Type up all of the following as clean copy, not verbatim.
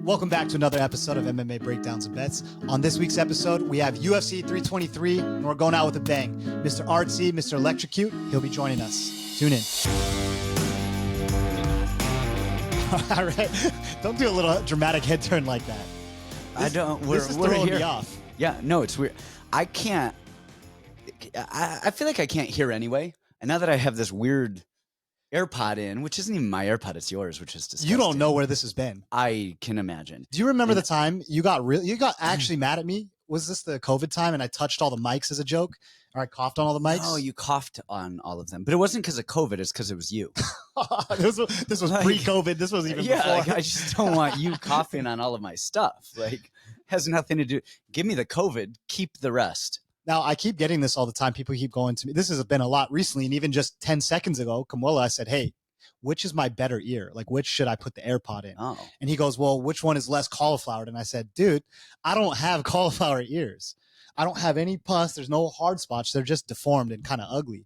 Welcome back to another episode of MMA Breakdowns and Bets. On this week's episode, we have UFC 323, and we're going out with a bang. Mr. Artsy, Mr. Electrocute, he'll be joining us. Tune in. All right. Don't do a little dramatic head turn like that. This is throwing me off. Yeah, no, it's weird. I can't. I feel like I can't hear anyway. And now that I have this weird AirPod in, which isn't even my AirPod, it's yours, which is disgusting. You don't know where this has been. I can imagine. Do you remember the time you got actually mad at me? Was this the COVID time and I touched all the mics as a joke? Or I coughed on all the mics? No, you coughed on all of them. But it wasn't because of COVID, it's because it was you. this was pre-COVID. This was even before. Like, I just don't want you coughing on all of my stuff. Like, has nothing to do. Give me the COVID, keep the rest. Now, I keep getting this all the time. People keep going to me. This has been a lot recently. And even just 10 seconds ago, Kamola, I said, hey, which is my better ear? Like, which should I put the AirPod in? Oh. And he goes, well, which one is less cauliflowered? And I said, dude, I don't have cauliflower ears. I don't have any pus. There's no hard spots. They're just deformed and kind of ugly.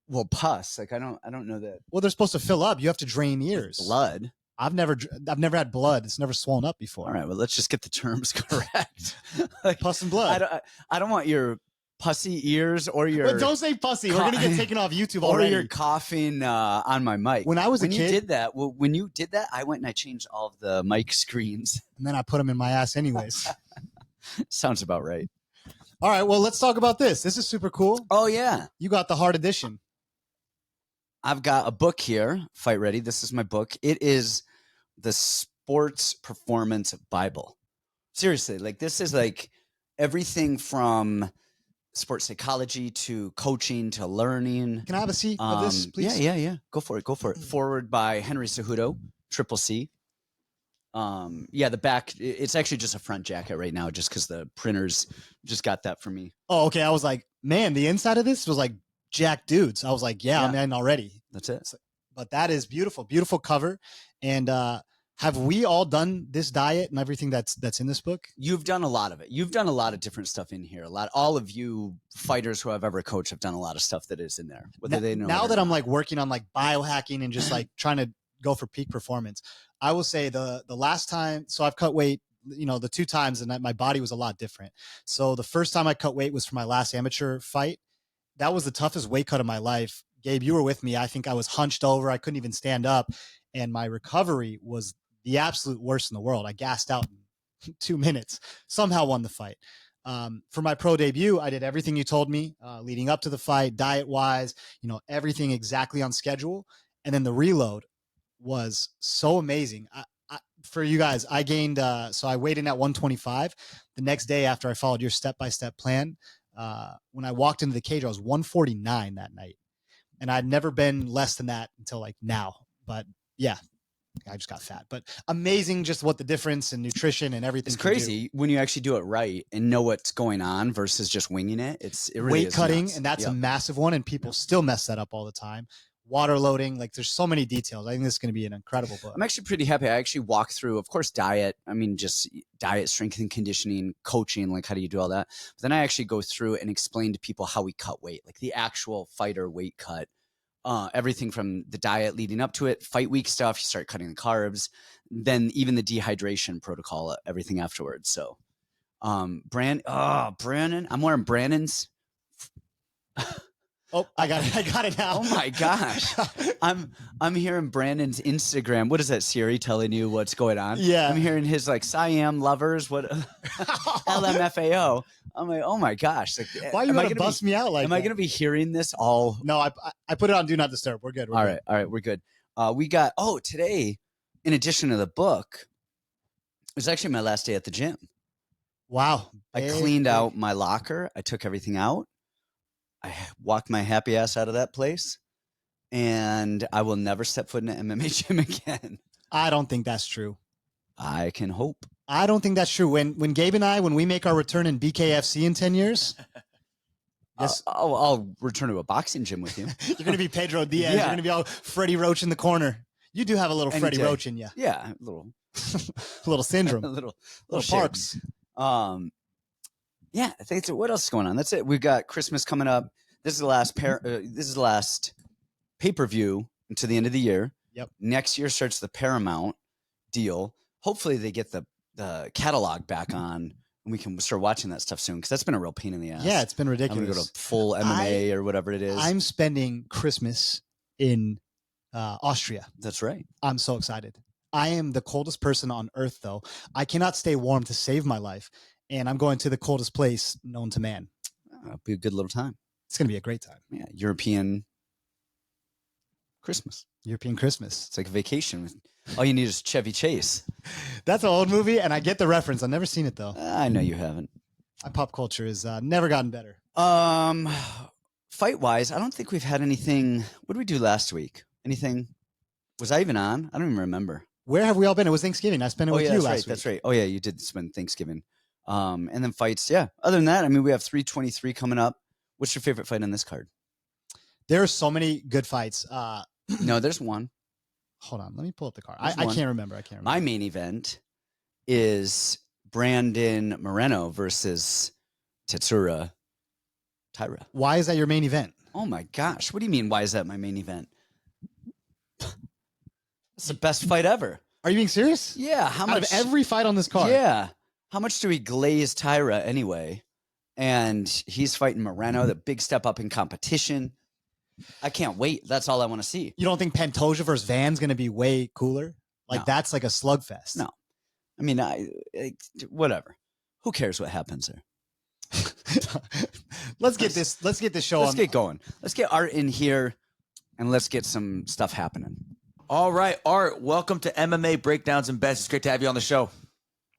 Well, pus. Like, I don't know that. Well, they're supposed to fill up. You have to drain ears. With blood. I've never had blood. It's never swollen up before. All right. Well, let's just get the terms correct. Like, pus and blood. I don't want your pussy ears or your. Well, don't say pussy. We're gonna get taken off YouTube already. Or you're coughing on my mic. When I was a kid, when you did that, I went and I changed all of the mic screens, and then I put them in my ass anyways. Sounds about right. All right. Well, let's talk about this. This is super cool. Oh yeah, you got the hard edition. I've got a book here. Fight Ready. This is my book. It is the Sports Performance Bible. Seriously, like this is like everything from sports psychology to coaching to learning. Can I have a seat of this, please? Yeah. Go for it. Forward by Henry Cejudo, Triple C. The back, it's actually just a front jacket right now just because the printers just got that for me. Oh, okay. I was like, man, the inside of this was like Jack Dudes. I was like, yeah. I'm in already. That's it. But that is beautiful. Beautiful cover. And have we all done this diet and everything that's in this book? You've done a lot of it. You've done a lot of different stuff in here. All of you fighters who I've ever coached have done a lot of stuff that is in there. Whether they know now that I'm like working on like biohacking and just like trying to go for peak performance, I will say the last time, so I've cut weight, the 2 times and my body was a lot different. So the first time I cut weight was for my last amateur fight. That was the toughest weight cut of my life. Gabe, you were with me. I think I was hunched over. I couldn't even stand up. And my recovery was the absolute worst in the world. I gassed out in 2 minutes, somehow won the fight. For my pro debut, I did everything you told me leading up to the fight, diet wise, everything exactly on schedule. And then the reload was so amazing. For you guys, I gained, so I weighed in at 125. The next day after I followed your step-by-step plan, when I walked into the cage, I was 149 that night. And I'd never been less than that until like now. But yeah, I just got fat. But amazing just what the difference in nutrition and everything. It's crazy when you actually do it right and know what's going on versus just winging it. It really weight cutting, nuts. And that's a massive one. And people still mess that up all the time. Water loading, like there's so many details. I think this is going to be an incredible book. I'm actually pretty happy. I actually walk through, of course, diet. I mean, just diet, strength and conditioning, coaching, like how do you do all that? But then I actually go through and explain to people how we cut weight, like the actual fighter weight cut. Everything from the diet leading up to it, fight week stuff, you start cutting the carbs, then even the dehydration protocol, everything afterwards. So, Brandon, I'm wearing Brandon's. Oh, I got it now. Oh my gosh. I'm hearing Brandon's Instagram. What is that, Siri telling you what's going on? Yeah. I'm hearing his like Siam lovers, what LMFAO. I'm like, oh my gosh. Like, why are you going to bust me out like that? Am I going to be hearing this all? No, I put it on Do Not Disturb. We're good. All right. We're good. We got, today, in addition to the book, it was actually my last day at the gym. Wow. I cleaned out my locker. I took everything out. I walked my happy ass out of that place, and I will never step foot in an MMA gym again. I don't think that's true. I can hope. I don't think that's true. When Gabe and I, when we make our return in BKFC in 10 years, I'll return to a boxing gym with you. You're going to be Pedro Diaz. Yeah. You're going to be all Freddie Roach in the corner. You do have a little Freddie Roach in you. Yeah, a little. a little syndrome. a little Parks. Yeah, I think what else is going on? That's it. We've got Christmas coming up. This is the last pay-per-view until the end of the year. Yep. Next year starts the Paramount deal. hopefully they get the catalog back on and we can start watching that stuff soon because that's been a real pain in the ass. Yeah, it's been ridiculous. I'm going to go to full MMA or whatever it is. I'm spending Christmas in Austria. That's right. I'm so excited. I am the coldest person on earth, though. I cannot stay warm to save my life, and I'm going to the coldest place known to man. It'll be a good little time. It's going to be a great time. Yeah, European Christmas. European Christmas. It's like a vacation. All you need is Chevy Chase. That's an old movie, and I get the reference. I've never seen it, though. I know you haven't. My pop culture has never gotten better. Fight-wise, I don't think we've had anything. What did we do last week? Anything? Was I even on? I don't even remember. Where have we all been? It was Thanksgiving. I spent it with you last week. That's right. Oh, yeah, you did spend Thanksgiving. And then fights. Yeah. Other than that, I mean, we have 323 coming up. What's your favorite fight on this card? There are so many good fights. No, there's one. Hold on. Let me pull up the card. I can't remember. My main event is Brandon Moreno versus Tetsuro Taira. Why is that your main event? Oh, my gosh. What do you mean, why is that my main event? It's the best fight ever. Are you being serious? Yeah. How much? Out of every fight on this card? Yeah. How much do we glaze Taira anyway? And he's fighting Moreno, the big step up in competition. I can't wait. That's all I want to see. You don't think Pantoja versus Van's going to be way cooler? Like, that's like a slugfest. No. I mean, whatever. Who cares what happens there? Let's get this show on. Let's get going. Let's get Art in here and let's get some stuff happening. All right, Art, welcome to MMA Breakdowns and Bets. It's great to have you on the show.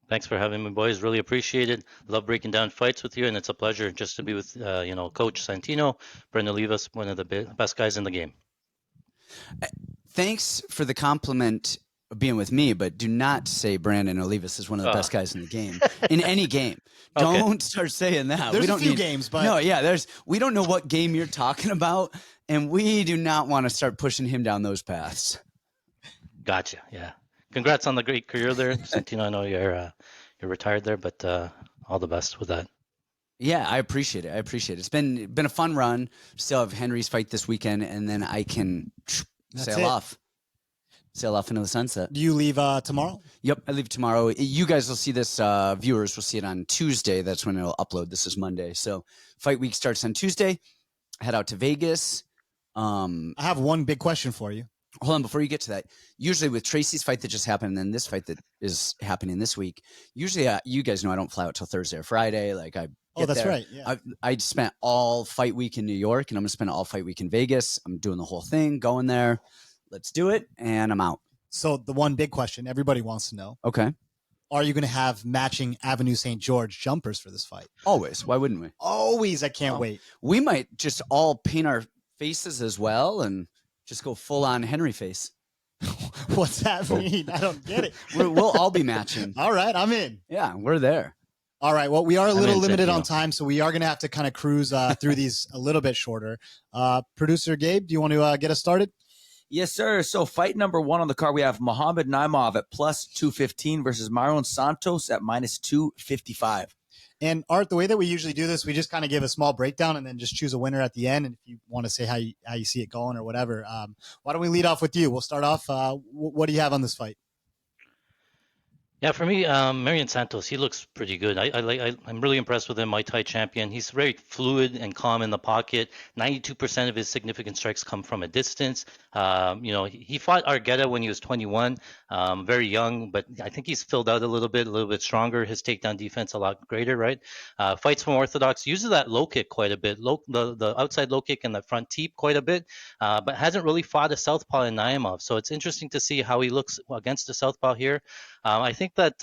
Thanks for having me, boys. Really appreciate it. Love breaking down fights with you, and it's a pleasure just to be with, Coach Santino, Brunno Olivas, one of the best guys in the game. Thanks for the compliment of being with me, but do not say Brandon Olivas is one of the best guys in the game, in any game. Okay. Don't start saying that. There's a few games, but... No, yeah, we don't know what game you're talking about, and we do not want to start pushing him down those paths. Gotcha, yeah. Congrats on the great career there, Santino. I know you're retired there, but all the best with that. Yeah, I appreciate it. It's been a fun run. Still have Henry's fight this weekend, and then I can sail off into the sunset. Do you leave tomorrow? Yep, I leave tomorrow. You guys will see this. Viewers will see it on Tuesday. That's when it'll upload. This is Monday, so fight week starts on Tuesday. I head out to Vegas. I have one big question for you. Hold on, before you get to that, usually with Tracy's fight that just happened and then this fight that is happening this week, usually you guys know I don't fly out till Thursday or Friday. Like that's there. Right. Yeah. I spent all fight week in New York and I'm going to spend all fight week in Vegas. I'm doing the whole thing, going there. Let's do it. And I'm out. So the one big question everybody wants to know. Okay. Are you going to have matching Avenue St. George jumpers for this fight? Always. Why wouldn't we? Always. I can't wait. We might just all paint our faces as well and just go full on Henry face. What's that mean? I don't get it. We'll all be matching. All right, I'm in. Yeah, we're there. All right. Well, we are a little limited on time, so we are going to have to kind of cruise through these a little bit shorter. Producer Gabe, do you want to get us started? Yes, sir. So fight number one on the card, we have Muhammad Naimov at plus 215 versus Mairon Santos at minus 255. And Art, the way that we usually do this, we just kind of give a small breakdown and then just choose a winner at the end. And if you want to say how you see it going or whatever, why don't we lead off with you? We'll start off. What do you have on this fight? Yeah, for me, Marion Santos, he looks pretty good. I'm really impressed with him, Muay Thai champion. He's very fluid and calm in the pocket. 92% of his significant strikes come from a distance. He fought Argueta when he was 21, very young, but I think he's filled out a little bit stronger. His takedown defense a lot greater, right? Fights from orthodox, uses that low kick quite a bit, the outside low kick and the front teep quite a bit, but hasn't really fought a southpaw in Naimov. So it's interesting to see how he looks against the southpaw here. I think that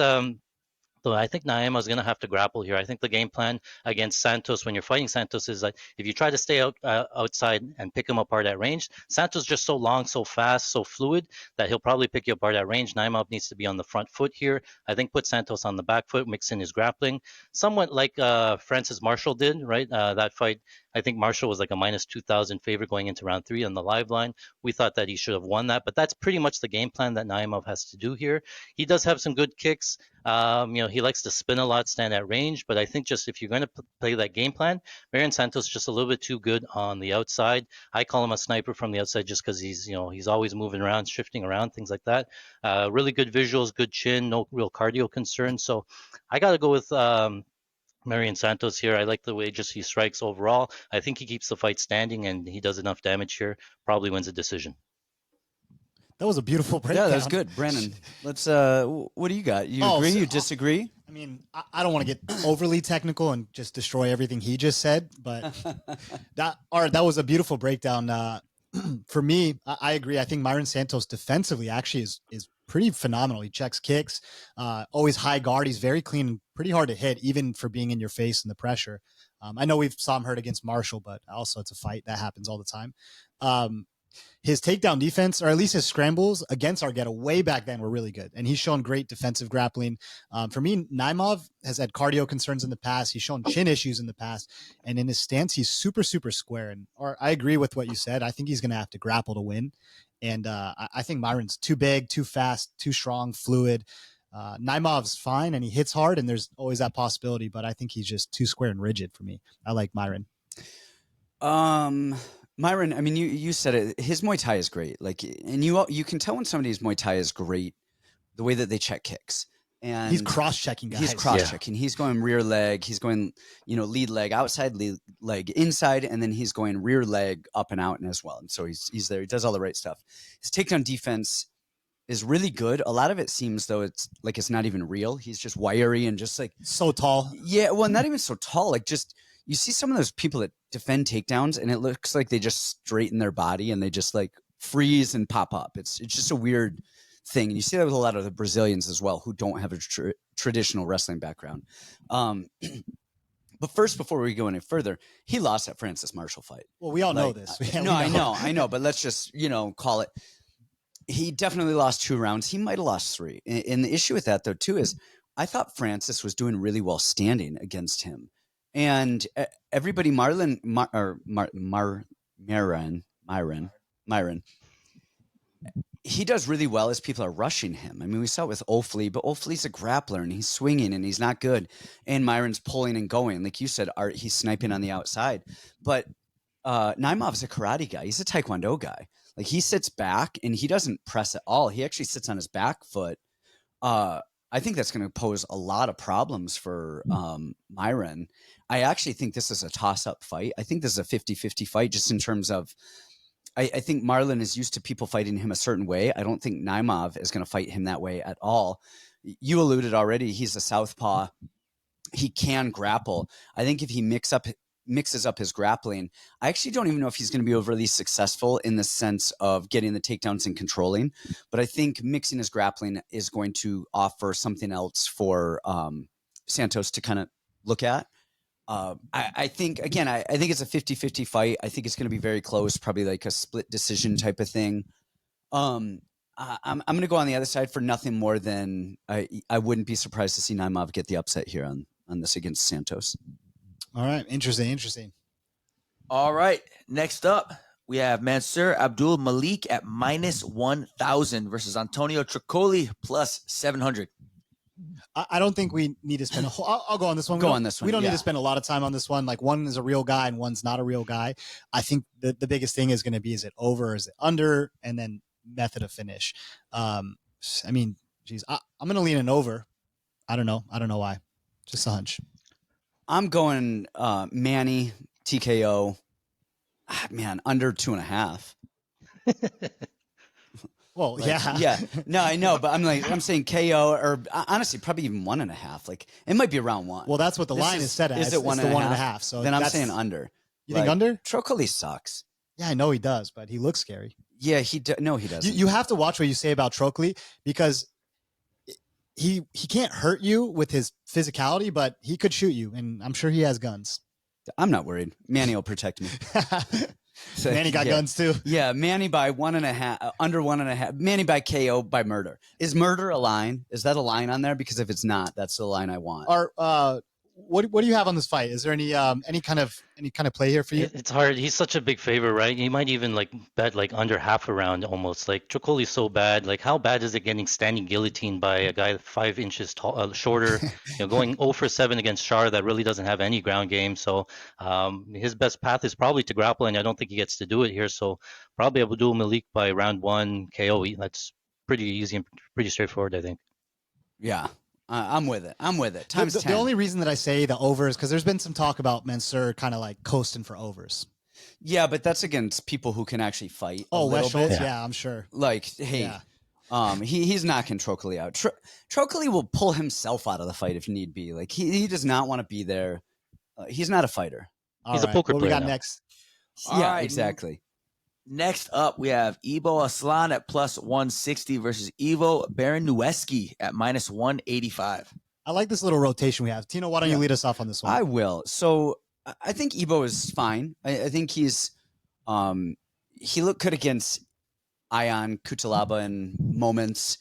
I think Naima is going to have to grapple here. I think the game plan against Santos when you're fighting Santos is like if you try to stay outside and pick him apart at range, Santos is just so long, so fast, so fluid that he'll probably pick you apart at range. Naima needs to be on the front foot here. I think put Santos on the back foot, mix in his grappling, somewhat like Francis Marshall did, right? That fight I think Marshall was like a minus 2,000 favorite going into round 3 on the live line. We thought that he should have won that, but that's pretty much the game plan that Naimov has to do here. He does have some good kicks. He likes to spin a lot, stand at range, but I think just if you're going to play that game plan, Marion Santos just a little bit too good on the outside. I call him a sniper from the outside just because he's always moving around, shifting around, things like that. Really good visuals, good chin, no real cardio concerns. So I got to go with Marion Santos here. I like the way just he strikes overall. I think he keeps the fight standing and he does enough damage here. Probably wins a decision. That was a beautiful breakdown. Yeah, that was good. Brandon, let's. What do you got? You agree? You disagree? I mean, I don't want to get overly technical and just destroy everything he just said, but that was a beautiful breakdown. For me, I agree. I think Myron Santos defensively actually is pretty phenomenal. He checks kicks, always high guard. He's very clean and pretty hard to hit, even for being in your face and the pressure. I know we've saw him hurt against Marshall, but also it's a fight that happens all the time. His takedown defense, or at least his scrambles against Argueta way back then, were really good. And he's shown great defensive grappling. For me, Naimov has had cardio concerns in the past. He's shown chin issues in the past. And in his stance, he's super, super square. I agree with what you said. I think he's going to have to grapple to win. And I think Myron's too big, too fast, too strong, fluid. Naimov's fine, and he hits hard, and there's always that possibility. But I think he's just too square and rigid for me. I like Myron. Myron, I mean, you said it. His Muay Thai is great. Like, and you can tell when somebody's Muay Thai is great, the way that they check kicks. And he's cross-checking guys. He's cross-checking. Yeah. He's going rear leg. He's going, lead leg, outside lead leg, inside, and then he's going rear leg up and out and as well. And so he's there. He does all the right stuff. His takedown defense is really good. A lot of it seems though it's not even real. He's just wiry and just like so tall. Yeah, well, not even so tall. Like just. You see some of those people that defend takedowns and it looks like they just straighten their body and they just like freeze and pop up. It's just a weird thing. And you see that with a lot of the Brazilians as well, who don't have a traditional wrestling background. But first, before we go any further, he lost that Francis Marshall fight. Well, we all know this. I know, but let's just, call it. He definitely lost 2 rounds. He might've lost 3. And the issue with that though, too, is I thought Francis was doing really well standing against him. And everybody, Myron, he does really well as people are rushing him. I mean, we saw it with Ofli, but Ofli's a grappler and he's swinging and he's not good. And Myron's pulling and going. Like you said, he's sniping on the outside. But Naimov's a karate guy. He's a taekwondo guy. Like he sits back and he doesn't press at all. He actually sits on his back foot. I think that's going to pose a lot of problems for Myron. I actually think this is a toss-up fight. I think this is a 50-50 fight just in terms of I think Marlon is used to people fighting him a certain way. I don't think Naimov is going to fight him that way at all. You alluded already, he's a southpaw. He can grapple. I think if he mixes up his grappling, I actually don't even know if he's going to be overly successful in the sense of getting the takedowns and controlling. But I think mixing his grappling is going to offer something else for Santos to kind of look at. I think it's a 50-50 fight. I think it's going to be very close, probably like a split decision type of thing. I'm going to go on the other side for nothing more than I wouldn't be surprised to see Naimov get the upset here on this against Santos. All right. Interesting. All right. Next up, we have Mansur Abdul-Malik at minus 1,000 versus Antonio Trócoli plus 700. I don't think we need to spend I'll go on this one. We don't need to spend a lot of time on this one. Like one is a real guy and one's not a real guy. I think the biggest thing is going to be, is it over? Is it under? And then method of finish. I'm going to lean an over. I don't know why. Just a hunch. I'm going Manny TKO. Under 2.5. Well, yeah. No, I know, but I'm saying KO, or honestly, probably even 1.5. Like it might be around 1. Well, that's what the line is set at. Is it 1.5? So then I'm saying under. You think under? Trócoli sucks. Yeah, I know he does, but he looks scary. Yeah, no, he doesn't. You have to watch what you say about Trócoli, because he can't hurt you with his physicality, but he could shoot you, and I'm sure he has guns. I'm not worried. Manny will protect me. So, Manny got guns too. Yeah, Manny by 1.5, under 1.5. Manny by KO by murder. Is murder a line? Is that a line on there? Because if it's not, that's the line I want. what do you have on this fight? Is there any kind of play here for you? It's hard. He's such a big favorite, right? You might even like bet like under half a round almost. Like Trócoli's so bad. Like how bad is it getting standing guillotined by a guy 5 inches tall, shorter? Going 0 for 7 against Shar that really doesn't have any ground game. So his best path is probably to grapple, and I don't think he gets to do it here. So probably Abdul-Malik by round 1 KO. That's pretty easy and pretty straightforward, I think. Yeah. I'm with it. Times 10. The only reason that I say the over is because there's been some talk about Mansur kind of like coasting for overs. Yeah, but that's against people who can actually fight. West Schultz, yeah, I'm sure. Like, hey, he's knocking Trócoli out. Trócoli will pull himself out of the fight if need be. Like he does not want to be there. He's not a fighter. He's a poker player. We got now. next. Yeah, exactly. Next up, we have Ibo Aslan at plus 160 versus Iwo Baraniewski at minus 185. I like this little rotation we have. Tino, why don't you lead us off on this one? I will. So I think Ibo is fine. I think he's he looked good against Ion Cutelaba in moments,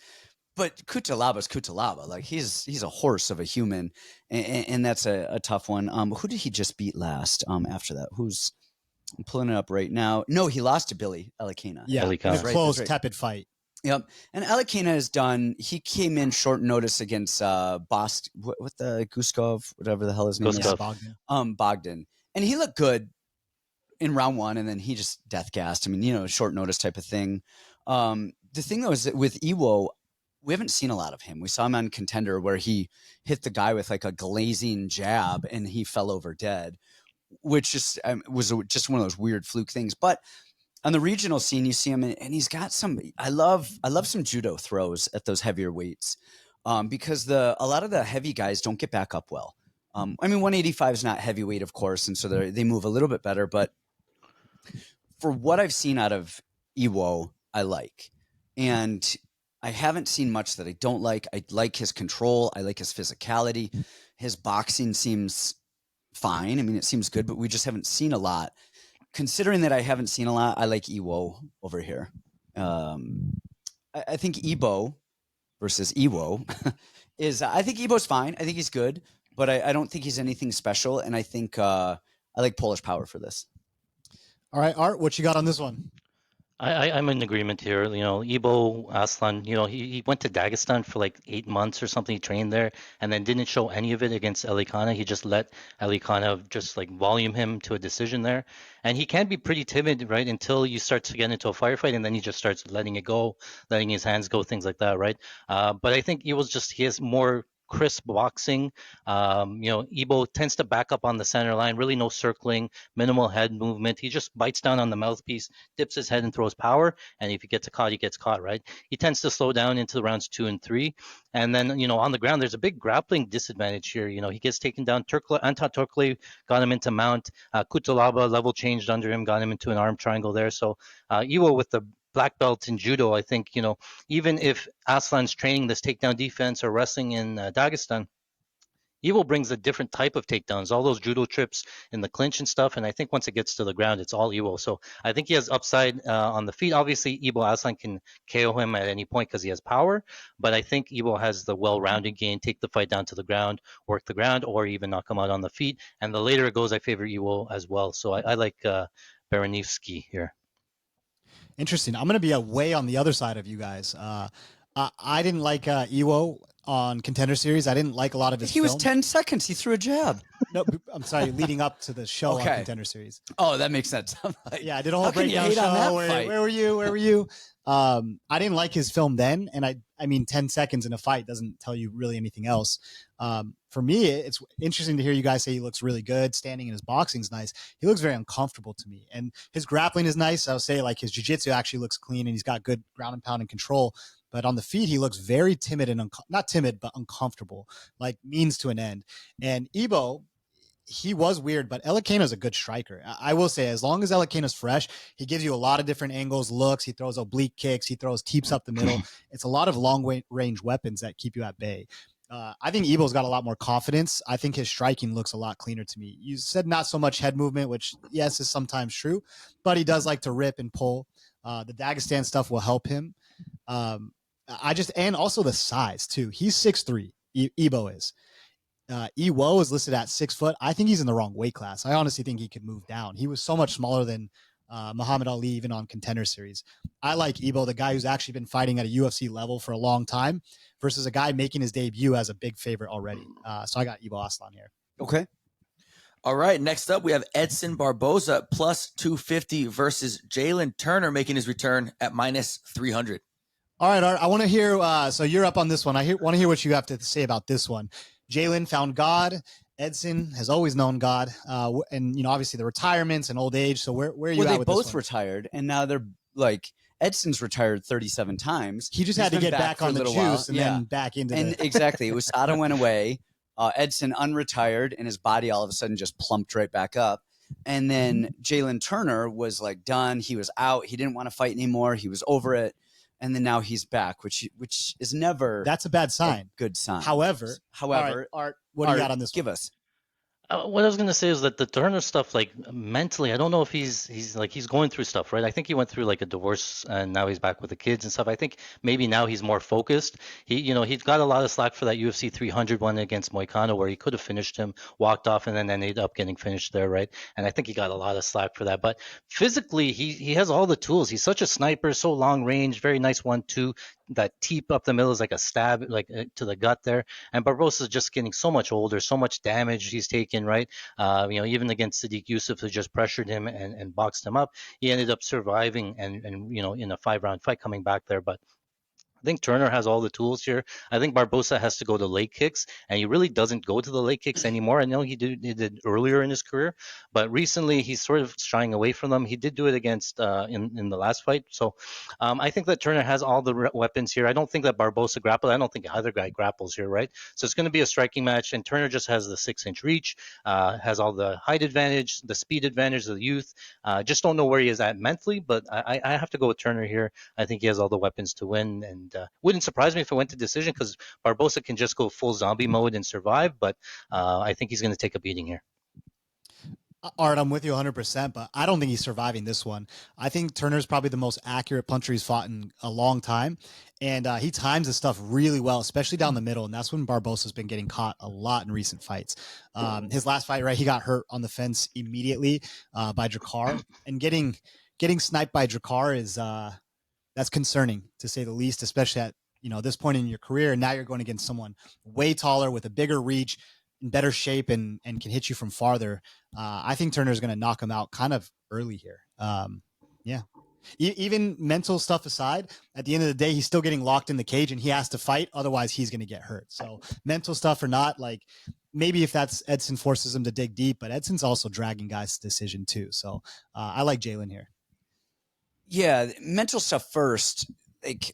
but Cutelaba's Cutelaba. Like he's a horse of a human, and that's a tough one. Who did he just beat last? After that, I'm pulling it up right now. No, he lost to Billy Elikana. Yeah, Elikana. close, tepid fight. Yep. And Elikana has done, he came in short notice against what the Guskov, whatever the hell his name is. Bogdan. And he looked good in round 1, and then he just death gassed. I mean, short notice type of thing. The thing though is that with Iwo, we haven't seen a lot of him. We saw him on Contender where he hit the guy with like a glazing jab and he fell over dead, which just was just one of those weird fluke things. But on the regional scene, you see him, and he's got some. I love some judo throws at those heavier weights, because a lot of the heavy guys don't get back up well. I mean, 185 is not heavyweight, of course, and so they move a little bit better. But for what I've seen out of Iwo, I like, and I haven't seen much that I don't like. I like his control. I like his physicality. His boxing seems fine. I mean, it seems good, but we just haven't seen a lot. Considering that I haven't seen a lot, I like Iwo over here. I think Ibo versus Iwo I think Ibo's fine. I think he's good, but I don't think he's anything special. And I think I like Polish power for this. All right, Art, what you got on this one? I'm in agreement here. Ibo Aslan, he went to Dagestan for like 8 months or something. He trained there and then didn't show any of it against Elikana. He just let Elikana just like volume him to a decision there. And he can be pretty timid, right? Until you start to get into a firefight, and then he just starts letting it go, letting his hands go, things like that, right? But I think he has more crisp boxing. Ibo tends to back up on the center line, really no circling, minimal head movement. He just bites down on the mouthpiece, dips his head and throws power. And if he gets caught, he gets caught, right? He tends to slow down into rounds 2 and 3. And then, on the ground, there's a big grappling disadvantage here. He gets taken down. Trócoli got him into mount. Cutelaba level changed under him, got him into an arm triangle there. So Iwo with the black belt in judo, I think, even if Aslan's training this takedown defense or wrestling in Dagestan, Iwo brings a different type of takedowns, all those judo trips in the clinch and stuff. And I think once it gets to the ground, it's all Iwo. So I think he has upside on the feet. Obviously, Ibo Aslan can KO him at any point because he has power. But I think Iwo has the well-rounded game, take the fight down to the ground, work the ground, or even knock him out on the feet. And the later it goes, I favor Iwo as well. So I like Baraniewski here. Interesting. I'm going to be way on the other side of you guys. I didn't like Iwo on Contender Series. I didn't like a lot of his He film. was 10 seconds. He threw a jab. No, I'm sorry, leading up to the show on Contender Series. Oh, that makes sense. Yeah, I did a whole breakdown show. Where were you? I didn't like his film then, and I mean 10 seconds in a fight doesn't tell you really anything else. For me, it's interesting to hear you guys say he looks really good. Standing in his boxing is nice. He looks very uncomfortable to me, and his grappling is nice. I would say like his jiu-jitsu actually looks clean, and he's got good ground and pound and control. But on the feet, he looks very timid and not timid, but uncomfortable, like means to an end. And Ibo, he was weird, but Elikana's a good striker. I will say, as long as Elikana's fresh, he gives you a lot of different angles, looks. He throws oblique kicks. He throws teeps up the middle. It's a lot of long-range weapons that keep you at bay. I think Ibo's got a lot more confidence. I think his striking looks a lot cleaner to me. You said not so much head movement, which, yes, is sometimes true, but he does like to rip and pull. The Dagestan stuff will help him. And also the size, too. He's 6'3", Ibo is. Iwo is listed at 6 foot. I think he's in the wrong weight class. I honestly think he could move down. He was so much smaller than Muhammad Ali, even on Contender Series. I like Ibo, the guy who's actually been fighting at a UFC level for a long time, versus a guy making his debut as a big favorite already. So I got Ibo Aslan here. Okay. All right, next up we have Edson Barboza plus 250 versus Jalin Turner making his return at minus 300. All right, Art, I want to hear, so you're up on this one. I want to hear what you have to say about this one. Jalin found God. Edson has always known God. And, you know, obviously the retirements and old age. So where are you at with they this both one? retired, and now they're like, Edson's retired 37 times. He just had to get back on the juice and then back into Exactly. USADA went away. Edson unretired, and his body all of a sudden just plumped right back up. And then Jalin Turner was like done. He was out. He didn't want to fight anymore. He was over it. And then now he's back, which is never. That's a bad sign. Good sign. However, right, Art, what do you got on this? Give one? us. What I was gonna say is that the Turner stuff, like mentally, I don't know if he's going through stuff, right? I think he went through like a divorce, and now he's back with the kids and stuff. I think maybe now he's more focused. He's got a lot of slack for that UFC 300 one against Moicano, where he could have finished him, walked off, and then ended up getting finished there, right? And I think he got a lot of slack for that. But physically, he has all the tools. He's such a sniper, so long range, very nice 1-2. That teep up the middle is like a stab, like to the gut there. And Barbosa is just getting so much older, so much damage he's taken, right? Even against Sadiq Yusuf, who just pressured him and boxed him up, he ended up surviving and in a 5-round fight coming back there. But I think Turner has all the tools here. I think Barbosa has to go to leg kicks, and he really doesn't go to the leg kicks anymore. I know he did earlier in his career, but recently he's sort of shying away from them. He did do it against in the last fight. So I think that Turner has all the weapons here. I don't think that Barbosa grappled. I don't think either guy grapples here, right? So it's going to be a striking match, and Turner just has the 6-inch reach, has all the height advantage, the speed advantage of the youth. Just don't know where he is at mentally, but I have to go with Turner here. I think he has all the weapons to win, and wouldn't surprise me if it went to decision, because Barbosa can just go full zombie mode and survive, but I think he's going to take a beating here. Art, I'm with you 100%, but I don't think he's surviving this one. I think Turner's probably the most accurate puncher he's fought in a long time, and he times his stuff really well, especially down the middle, and that's when Barbosa's been getting caught a lot in recent fights. His last fight, right, he got hurt on the fence immediately by Drakkar, and getting sniped by Drakkar is that's concerning, to say the least, especially at this point in your career. And now you're going against someone way taller with a bigger reach, in better shape, and can hit you from farther. I think Turner's going to knock him out kind of early here. Even mental stuff aside, at the end of the day, he's still getting locked in the cage, and he has to fight. Otherwise, he's going to get hurt. So mental stuff or not, like maybe if that's Edson forces him to dig deep, but Edson's also dragging guys to decision too. So I like Jalin here. Yeah, mental stuff first. Like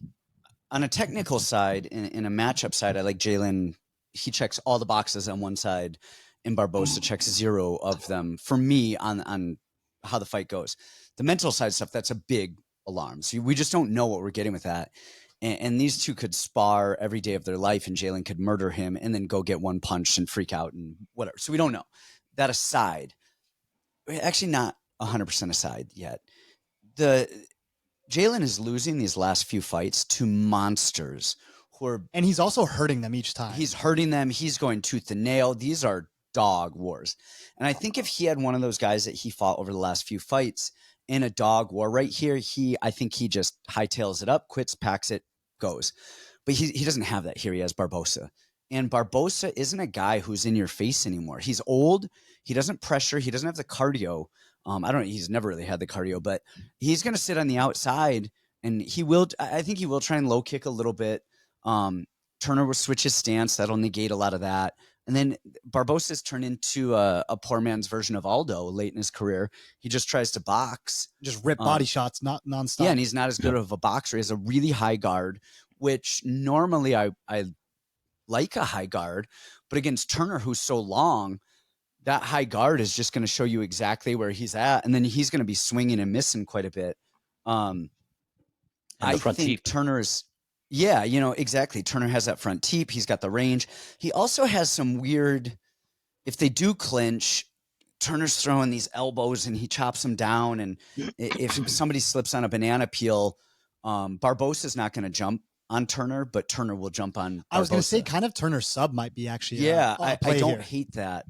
on a technical side, in a matchup side, I like Jalin. He checks all the boxes on one side, and Barboza checks 0 of them for me on how the fight goes. The mental side stuff, that's a big alarm. So we just don't know what we're getting with that. And these two could spar every day of their life, and Jalin could murder him and then go get one punch and freak out and whatever. So we don't know. That aside, actually not 100% aside yet. Jalin is losing these last few fights to monsters and he's also hurting them each time. He's hurting them. He's going tooth and nail. These are dog wars. And I think if he had one of those guys that he fought over the last few fights in a dog war right here, I think he just hightails it up, quits, packs it, goes. But he doesn't have that here. He has Barboza. And Barboza isn't a guy who's in your face anymore. He's old. He doesn't pressure. He doesn't have the cardio. He's never really had the cardio, but he's going to sit on the outside, and I think he will try and low kick a little bit. Turner will switch his stance. That'll negate a lot of that. And then Barbosa's turned into a poor man's version of Aldo late in his career. He just tries to box. Just rip body shots, not nonstop. Yeah, and he's not as good of a boxer. He has a really high guard, which normally I like a high guard. But against Turner, who's so long, that high guard is just going to show you exactly where he's at. And then he's going to be swinging and missing quite a bit. I think teep. Turner's... Yeah, exactly. Turner has that front teep. He's got the range. He also has some weird, if they do clinch, Turner's throwing these elbows and he chops them down. And if somebody slips on a banana peel, Barbosa's not going to jump on Turner, but Turner will jump on Barboza. I was going to say kind of Turner sub might be actually I don't here. hate that.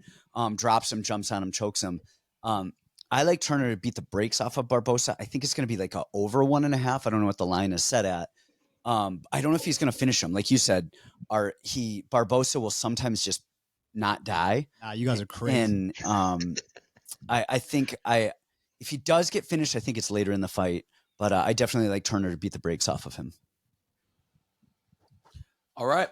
Drops him, jumps on him, chokes him. I like Turner to beat the brakes off of Barboza. I think it's going to be like a over 1.5. I don't know what the line is set at. I don't know if he's going to finish him. Like you said, Barboza will sometimes just not die. You guys are crazy. And I think if he does get finished, I think it's later in the fight. But I definitely like Turner to beat the brakes off of him. All right.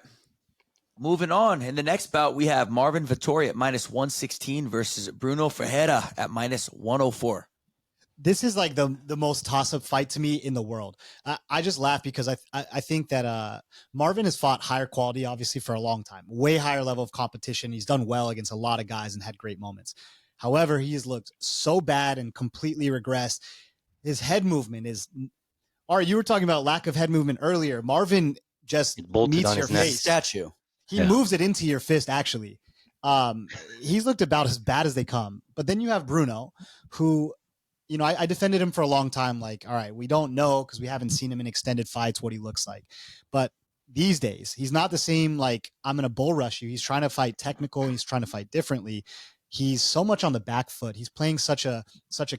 Moving on. In the next bout, we have Marvin Vettori at -116 versus Bruno Ferreira at -104. This is like the most toss-up fight to me in the world. I just laugh because I think that Marvin has fought higher quality, obviously, for a long time. Way higher level of competition. He's done well against a lot of guys and had great moments. However, he has looked so bad and completely regressed. His head movement is... All right, you were talking about lack of head movement earlier. Marvin just meets your face. Statue. He moves it into your fist, actually. He's looked about as bad as they come. But then you have Brunno, who, you know, I defended him for a long time. Like, all right, we don't know because we haven't seen him in extended fights what he looks like. But these days, he's not the same, like, I'm going to bull rush you. He's trying to fight technical. He's trying to fight differently. He's so much on the back foot. He's playing such a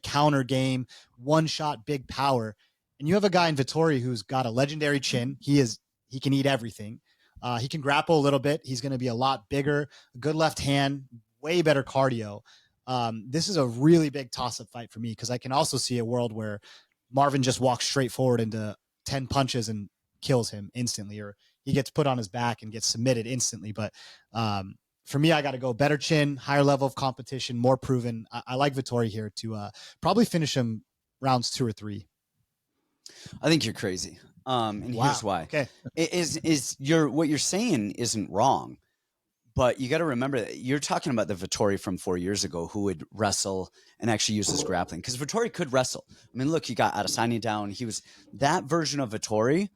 counter game, one shot, big power. And you have a guy in Vettori who's got a legendary chin. He can eat everything. He can grapple a little bit. He's going to be a lot bigger, a good left hand, way better cardio. This is a really big toss-up fight for me because I can also see a world where Marvin just walks straight forward into 10 punches and kills him instantly, or he gets put on his back and gets submitted instantly. But for me, I got to go better chin, higher level of competition, more proven. I like Vettori here to probably finish him rounds 2 or 3. I think you're crazy. And here's why. Okay. What you're saying isn't wrong, but you got to remember that you're talking about the Vettori from 4 years ago who would wrestle and actually use his grappling, because Vettori could wrestle. I mean, look, he got Adesanya down. That version of Vettori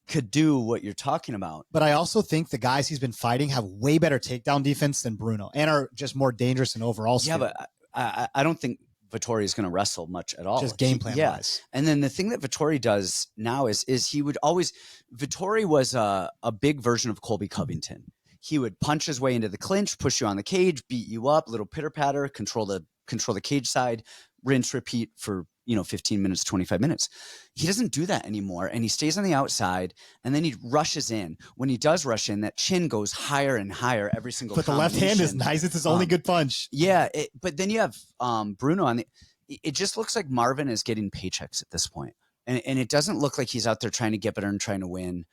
could do what you're talking about. But I also think the guys he's been fighting have way better takedown defense than Brunno and are just more dangerous in overall skill. Yeah, but I don't think Vettori is going to wrestle much at all. Just game plan wise. And then the thing that Vettori does now is he would always, Vettori was a big version of Colby Covington. He would punch his way into the clinch, push you on the cage, beat you up, little pitter patter, control the cage side, rinse, repeat for 15 minutes, 25 minutes. He doesn't do that anymore, and he stays on the outside, and then he rushes in. When he does rush in, that chin goes higher and higher every single But the left hand is nice. It's his only good punch. Yeah, but then you have Brunno on the... It just looks like Marvin is getting paychecks at this point. And it doesn't look like he's out there trying to get better and trying to win.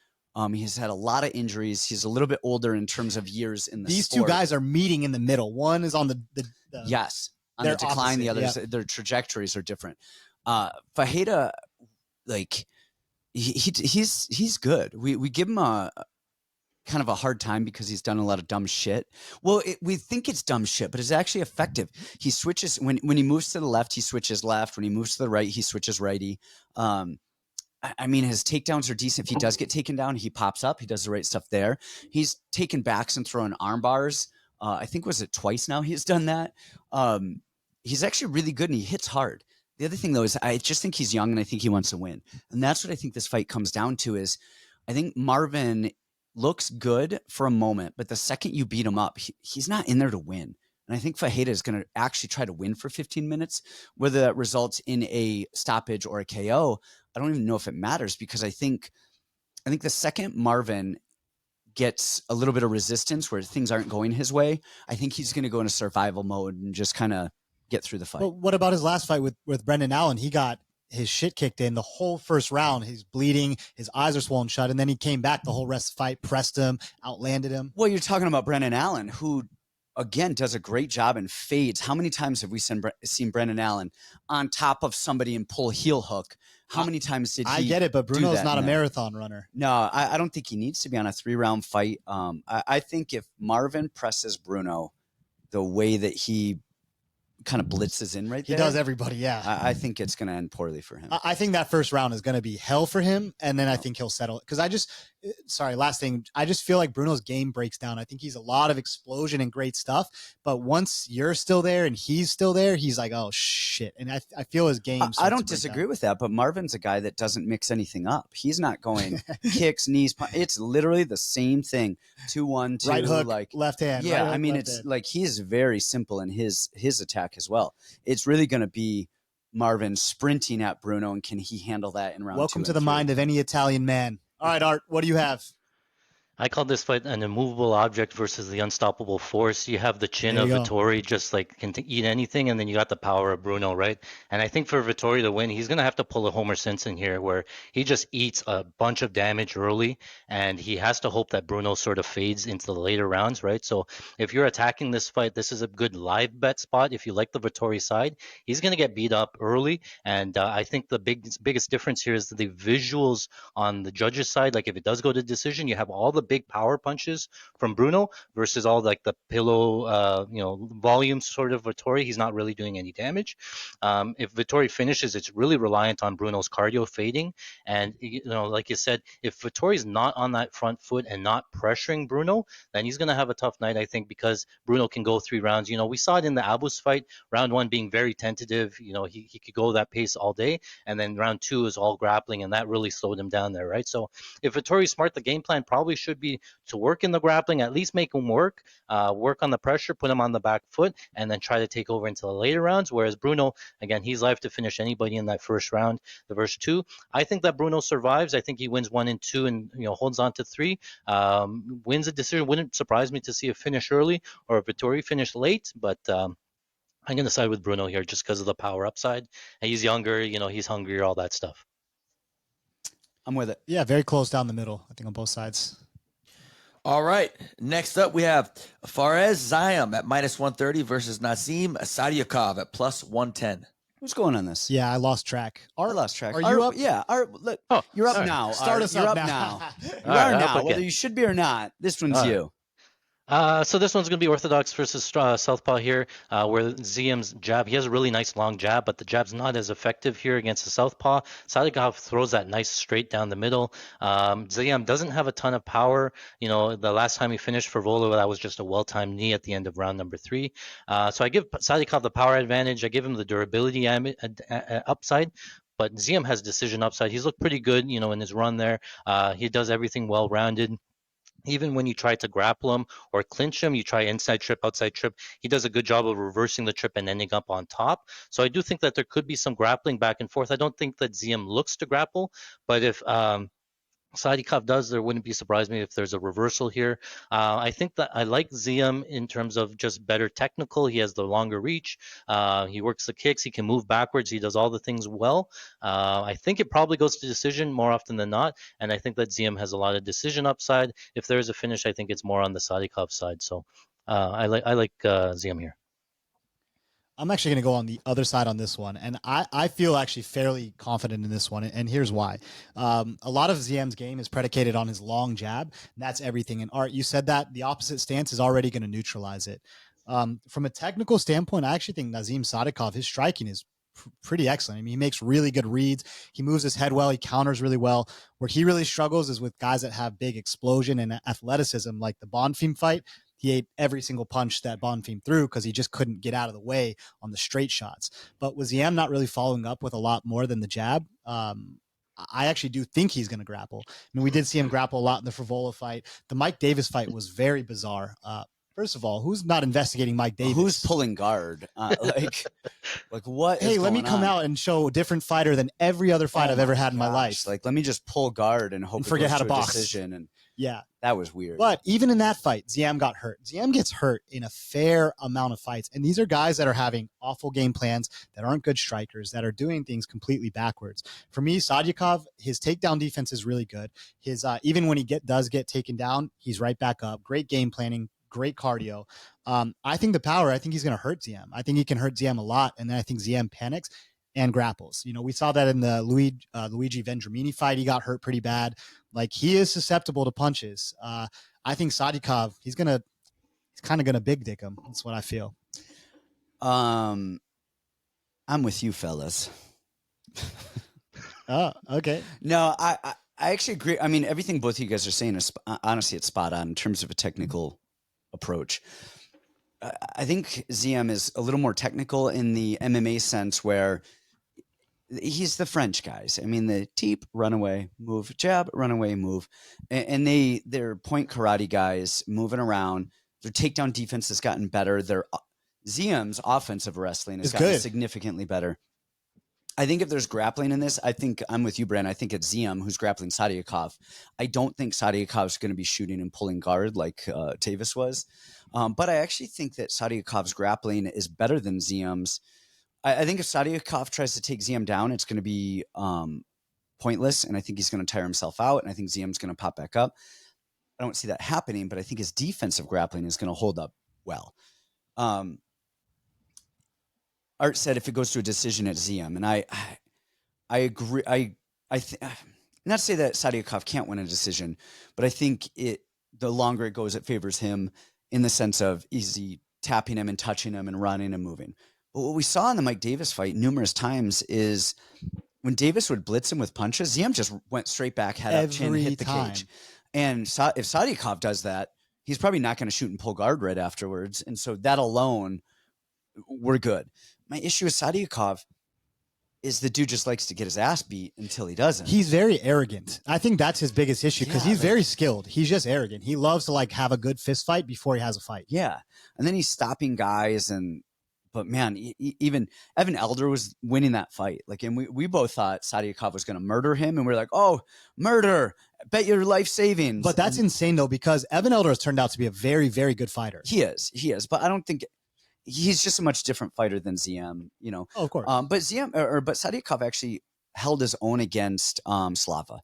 He's had a lot of injuries. He's a little bit older in terms of years in the These sport. two guys are meeting in the middle. One is on the yes, on the decline. opposite, The others, yeah. their trajectories are different. Ferreira, like he's good. We give him a kind of a hard time because he's done a lot of dumb shit. Well, we think it's dumb shit, but it's actually effective. He switches when he moves to the left, he switches left. When he moves to the right, he switches righty. I mean, his takedowns are decent. If he does get taken down, he pops up. He does the right stuff there. He's taken backs and throwing arm bars. I think was it twice now he's done that. He's actually really good and he hits hard. The other thing though is I just think he's young and I think he wants to win. And that's what I think this fight comes down to is I think Marvin looks good for a moment, but the second you beat him up, he's not in there to win. And I think Ferreira is going to actually try to win for 15 minutes, whether that results in a stoppage or a KO. I don't even know if it matters because I think the second Marvin gets a little bit of resistance where things aren't going his way, I think he's going to go into survival mode and just kind of get through the fight. But what about his last fight with Brendan Allen? He got his shit kicked in the whole first round. He's bleeding. His eyes are swollen shut. And then he came back the whole rest of the fight, pressed him, outlanded him. Well, you're talking about Brendan Allen, who, again, does a great job and fades. How many times have we seen Brendan Allen on top of somebody and pull heel hook? How many times did he I get it, but Bruno's not a No. marathon runner. No, I don't think he needs to be on a 3-round fight. I think if Marvin presses Brunno the way that he kind of blitzes in right He there, does everybody, yeah. I think it's going to end poorly for him. I think that first round is going to be hell for him, and then I think he'll settle. Because sorry, last thing. I just feel like Brunno's game breaks down. I think he's a lot of explosion and great stuff. But once you're still there and he's still there, he's like, oh, shit. And I feel his game. I don't disagree with that, but Marvin's a guy that doesn't mix anything up. He's not going kicks, knees, it's literally the same thing. 2-1, 2, right hook, like left hand. Yeah, right I mean, hook, it's hand. like he's very simple in his attack as well. It's really going to be Marvin sprinting at Brunno, and can he handle that in round 2 Welcome and to the 3? mind of any Italian man. All right, Art, what do you have? I call this fight an immovable object versus the unstoppable force. You have the chin There of you go. Vettori, just like can eat anything, and then you got the power of Brunno, right? And I think for Vettori to win, he's going to have to pull a Homer Simpson here, where he just eats a bunch of damage early, and he has to hope that Brunno sort of fades into the later rounds, right? So if you're attacking this fight, this is a good live bet spot. If you like the Vettori side, he's going to get beat up early, and I think the biggest difference here is the visuals on the judges' side. Like if it does go to decision, you have all the big power punches from Brunno versus all like the pillow, volume sort of Vettori. He's not really doing any damage. If Vettori finishes, it's really reliant on Brunno's cardio fading. And like you said, if Vettori's not on that front foot and not pressuring Brunno, then he's going to have a tough night, I think, because Brunno can go 3 rounds. We saw it in the Abus fight, round 1 being very tentative. He could go that pace all day, and then round 2 is all grappling, and that really slowed him down there, right? So if Vettori's smart, the game plan probably should be to work in the grappling, at least make him work on the pressure, put him on the back foot, and then try to take over into the later rounds. Whereas Brunno, again, he's live to finish anybody in that first round. The first 2, I think that Brunno survives. I think he wins 1 and 2, and holds on to 3. Wins a decision. Wouldn't surprise me to see a finish early or a Vettori finish late, but I'm going to side with Brunno here just because of the power upside. And he's younger, he's hungrier, all that stuff. I'm with it. Yeah, very close down the middle, I think, on both sides. All right. Next up, we have Fares Ziam at -130 versus Nazim Sadykhov at +110. Who's going on this? Yeah, I lost track. I lost track. Are you up? Yeah. Look, Oh, you're up sorry. now. Start us up now. You All right, are up now. again. Whether you should be or not, this one's All right. you. So this one's going to be orthodox versus southpaw here, where Ziam's jab, he has a really nice long jab, but the jab's not as effective here against the southpaw. Sadykhov throws that nice straight down the middle. Ziam doesn't have a ton of power. The last time he finished for Volo, that was just a well-timed knee at the end of round number 3. So I give Sadykhov the power advantage. I give him the durability upside. But Ziam has decision upside. He's looked pretty good, in his run there. He does everything well-rounded. Even when you try to grapple him or clinch him, you try inside trip, outside trip. He does a good job of reversing the trip and ending up on top. So I do think that there could be some grappling back and forth. I don't think that Ziam looks to grapple, but if Sadykhov does, there wouldn't be surprised me if there's a reversal here. I think that I like Ziam in terms of just better technical. He has the longer reach. He works the kicks. He can move backwards. He does all the things well. I think it probably goes to decision more often than not, and I think that Ziam has a lot of decision upside. If there is a finish, I think it's more on the Sadykhov side. So I like Ziam here. I'm actually going to go on the other side on this one. And I feel actually fairly confident in this one. And here's why. A lot of Ziam's game is predicated on his long jab. And that's everything. And Art, you said that the opposite stance is already going to neutralize it. From a technical standpoint, I actually think Nazim Sadykhov, his striking is pretty excellent. I mean, he makes really good reads. He moves his head well. He counters really well. Where he really struggles is with guys that have big explosion and athleticism, like the Bonfim fight. He ate every single punch that Bonfim threw because he just couldn't get out of the way on the straight shots. But with Ziam not really following up with a lot more than the jab, I actually do think he's going to grapple. I mean, we did see him grapple a lot in the Frivola fight. The Mike Davis fight was very bizarre. First of all, who's not investigating Mike Davis? Who's pulling guard? Like what? Hey, let me come out and show a different fighter than every other fight I've ever had in my life. Like, let me just pull guard and hope and forget how to box. Decision. And yeah, that was weird. But even in that fight, Ziam got hurt. Ziam gets hurt in a fair amount of fights. And these are guys that are having awful game plans, that aren't good strikers, that are doing things completely backwards. For me, Sadykhov, his takedown defense is really good. His even when he does get taken down, he's right back up. Great game planning, great cardio. I think the power, I think he's going to hurt Ziam. I think he can hurt Ziam a lot. And then I think Ziam panics and grapples. We saw that in the Luigi Vendramini fight. He got hurt pretty bad. Like, he is susceptible to punches. I think Sadykhov, he's kind of going to big dick him. That's what I feel. I'm with you, fellas. Oh, okay. No, I actually agree. I mean, everything both of you guys are saying is honestly, it's spot on in terms of a technical approach. I think Ziam is a little more technical in the MMA sense where he's the French guys. I mean, the teep, run away, move, jab, run away, move. And they're point karate guys moving around. Their takedown defense has gotten better. Their Ziam's offensive wrestling has gotten significantly better. I think if there's grappling in this, I think I'm with you, Brand. I think it's Ziam who's grappling Sadykhov. I don't think Sadykhov's going to be shooting and pulling guard like Tavis was. But I actually think that Sadykhov's grappling is better than Ziam's. I think if Sadykhov tries to take Ziam down, it's going to be pointless, and I think he's going to tire himself out, and I think Ziam's going to pop back up. I don't see that happening, but I think his defensive grappling is going to hold up well. Art said if it goes to a decision at Ziam, and I agree. Not to say that Sadykhov can't win a decision, but I think the longer it goes, it favors him in the sense of easy tapping him and touching him and running and moving. But what we saw in the Mike Davis fight numerous times is when Davis would blitz him with punches, Ziam just went straight back, head up, chin, hit the cage. And if Sadykhov does that, he's probably not going to shoot and pull guard right afterwards. And so that alone, we're good. My issue with Sadykhov is the dude just likes to get his ass beat until he doesn't. He's very arrogant. I think that's his biggest issue because he's very skilled. He's just arrogant. He loves to like have a good fist fight before he has a fight. Yeah. And then he's stopping guys but man, even Evan Elder was winning that fight. Like, and we both thought Sadykhov was going to murder him. And we're like, oh, murder. Bet your life savings. But that's insane though, because Evan Elder has turned out to be a very, very good fighter. He is. But I don't think he's just a much different fighter than Ziam, you know. Oh, of course. But Sadykhov actually held his own against Slava.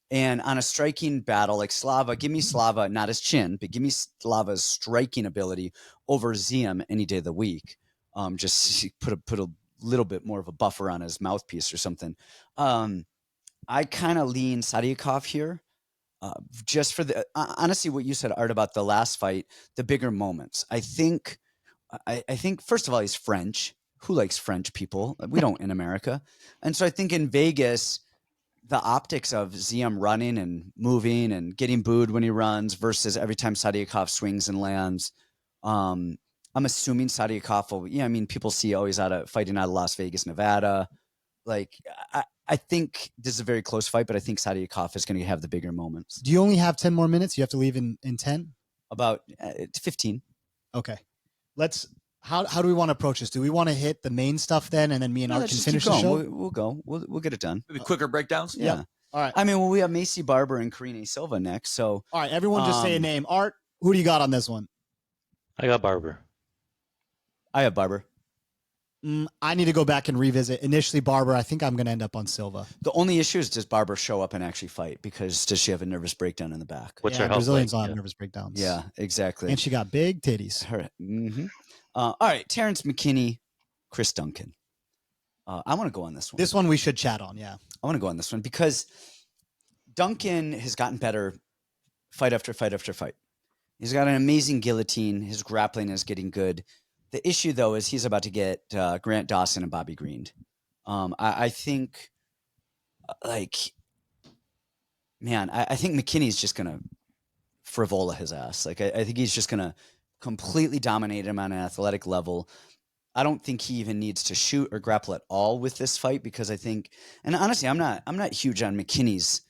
And on a striking battle, like give me Slava, not his chin, but give me Slava's striking ability over Ziam any day of the week. Just put a little bit more of a buffer on his mouthpiece or something. I kind of lean Sadykhov here. Just for honestly, what you said, Art, about the last fight, the bigger moments. I think first of all, he's French. Who likes French people? We don't in America. And so I think in Vegas, the optics of Ziam running and moving and getting booed when he runs versus every time Sadykhov swings and lands. I'm assuming Sadykhov will, I mean, people see he's fighting out of Las Vegas, Nevada. Like, I think this is a very close fight, but I think Sadykhov is going to have the bigger moments. Do you only have 10 more minutes? You have to leave in 10? About 15. Okay. How do we want to approach this? Do we want to hit the main stuff then, and then me and Art can finish the show? We'll go. We'll get it done. Maybe quicker breakdowns. Yeah. All right. I mean, we have Maycee, Barber, and Karine Silva next. So, all right, everyone, just say a name. Art, who do you got on this one? I got Barber. I have Barber. I need to go back and revisit. Initially, Barber. I think I'm going to end up on Silva. The only issue is, does Barber show up and actually fight? Because does she have a nervous breakdown in the back? What's her health Brazilians like? all have nervous breakdowns. Yeah, exactly. And she got big titties. All right, Terrance McKinney, Chris Duncan. I want to go on this one. This one we should chat on, yeah. I want to go on this one because Duncan has gotten better fight after fight after fight. He's got an amazing guillotine. His grappling is getting good. The issue, though, is he's about to get Grant Dawson and Bobby Green. I think, I think McKinney's just going to frivola his ass. Like, I think he's just going to completely dominate him on an athletic level. I don't think he even needs to shoot or grapple at all with this fight because I think, and honestly, I'm not huge on McKinney's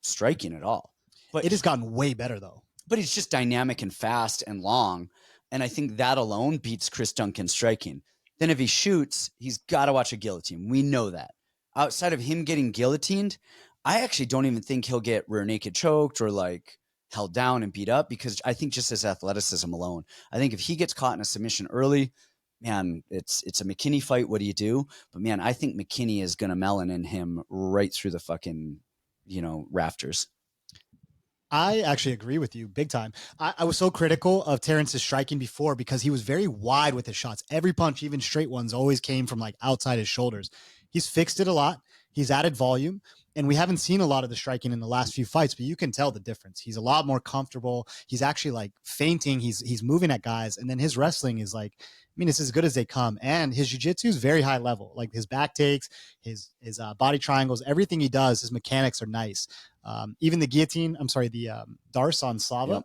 striking at all. But it has gotten way better, though. But he's just dynamic and fast and long. And I think that alone beats Chris Duncan's striking. Then if he shoots, he's got to watch a guillotine. We know that. Outside of him getting guillotined, I actually don't even think he'll get rear naked choked or like held down and beat up because I think just his athleticism alone. I think if he gets caught in a submission early, man, it's a McKinney fight. What do you do? But man, I think McKinney is going to melon in him right through the fucking, rafters. I actually agree with you big time. I was so critical of Terrance's striking before because he was very wide with his shots. Every punch, even straight ones, always came from like outside his shoulders. He's fixed it a lot. He's added volume. And we haven't seen a lot of the striking in the last few fights, but you can tell the difference. He's a lot more comfortable. He's actually like feinting. He's moving at guys. And then his wrestling is like, it's as good as they come. And his jiu-jitsu is very high level. Like his back takes, his body triangles, everything he does, his mechanics are nice. Even the guillotine, the Darce on Slava, Yep.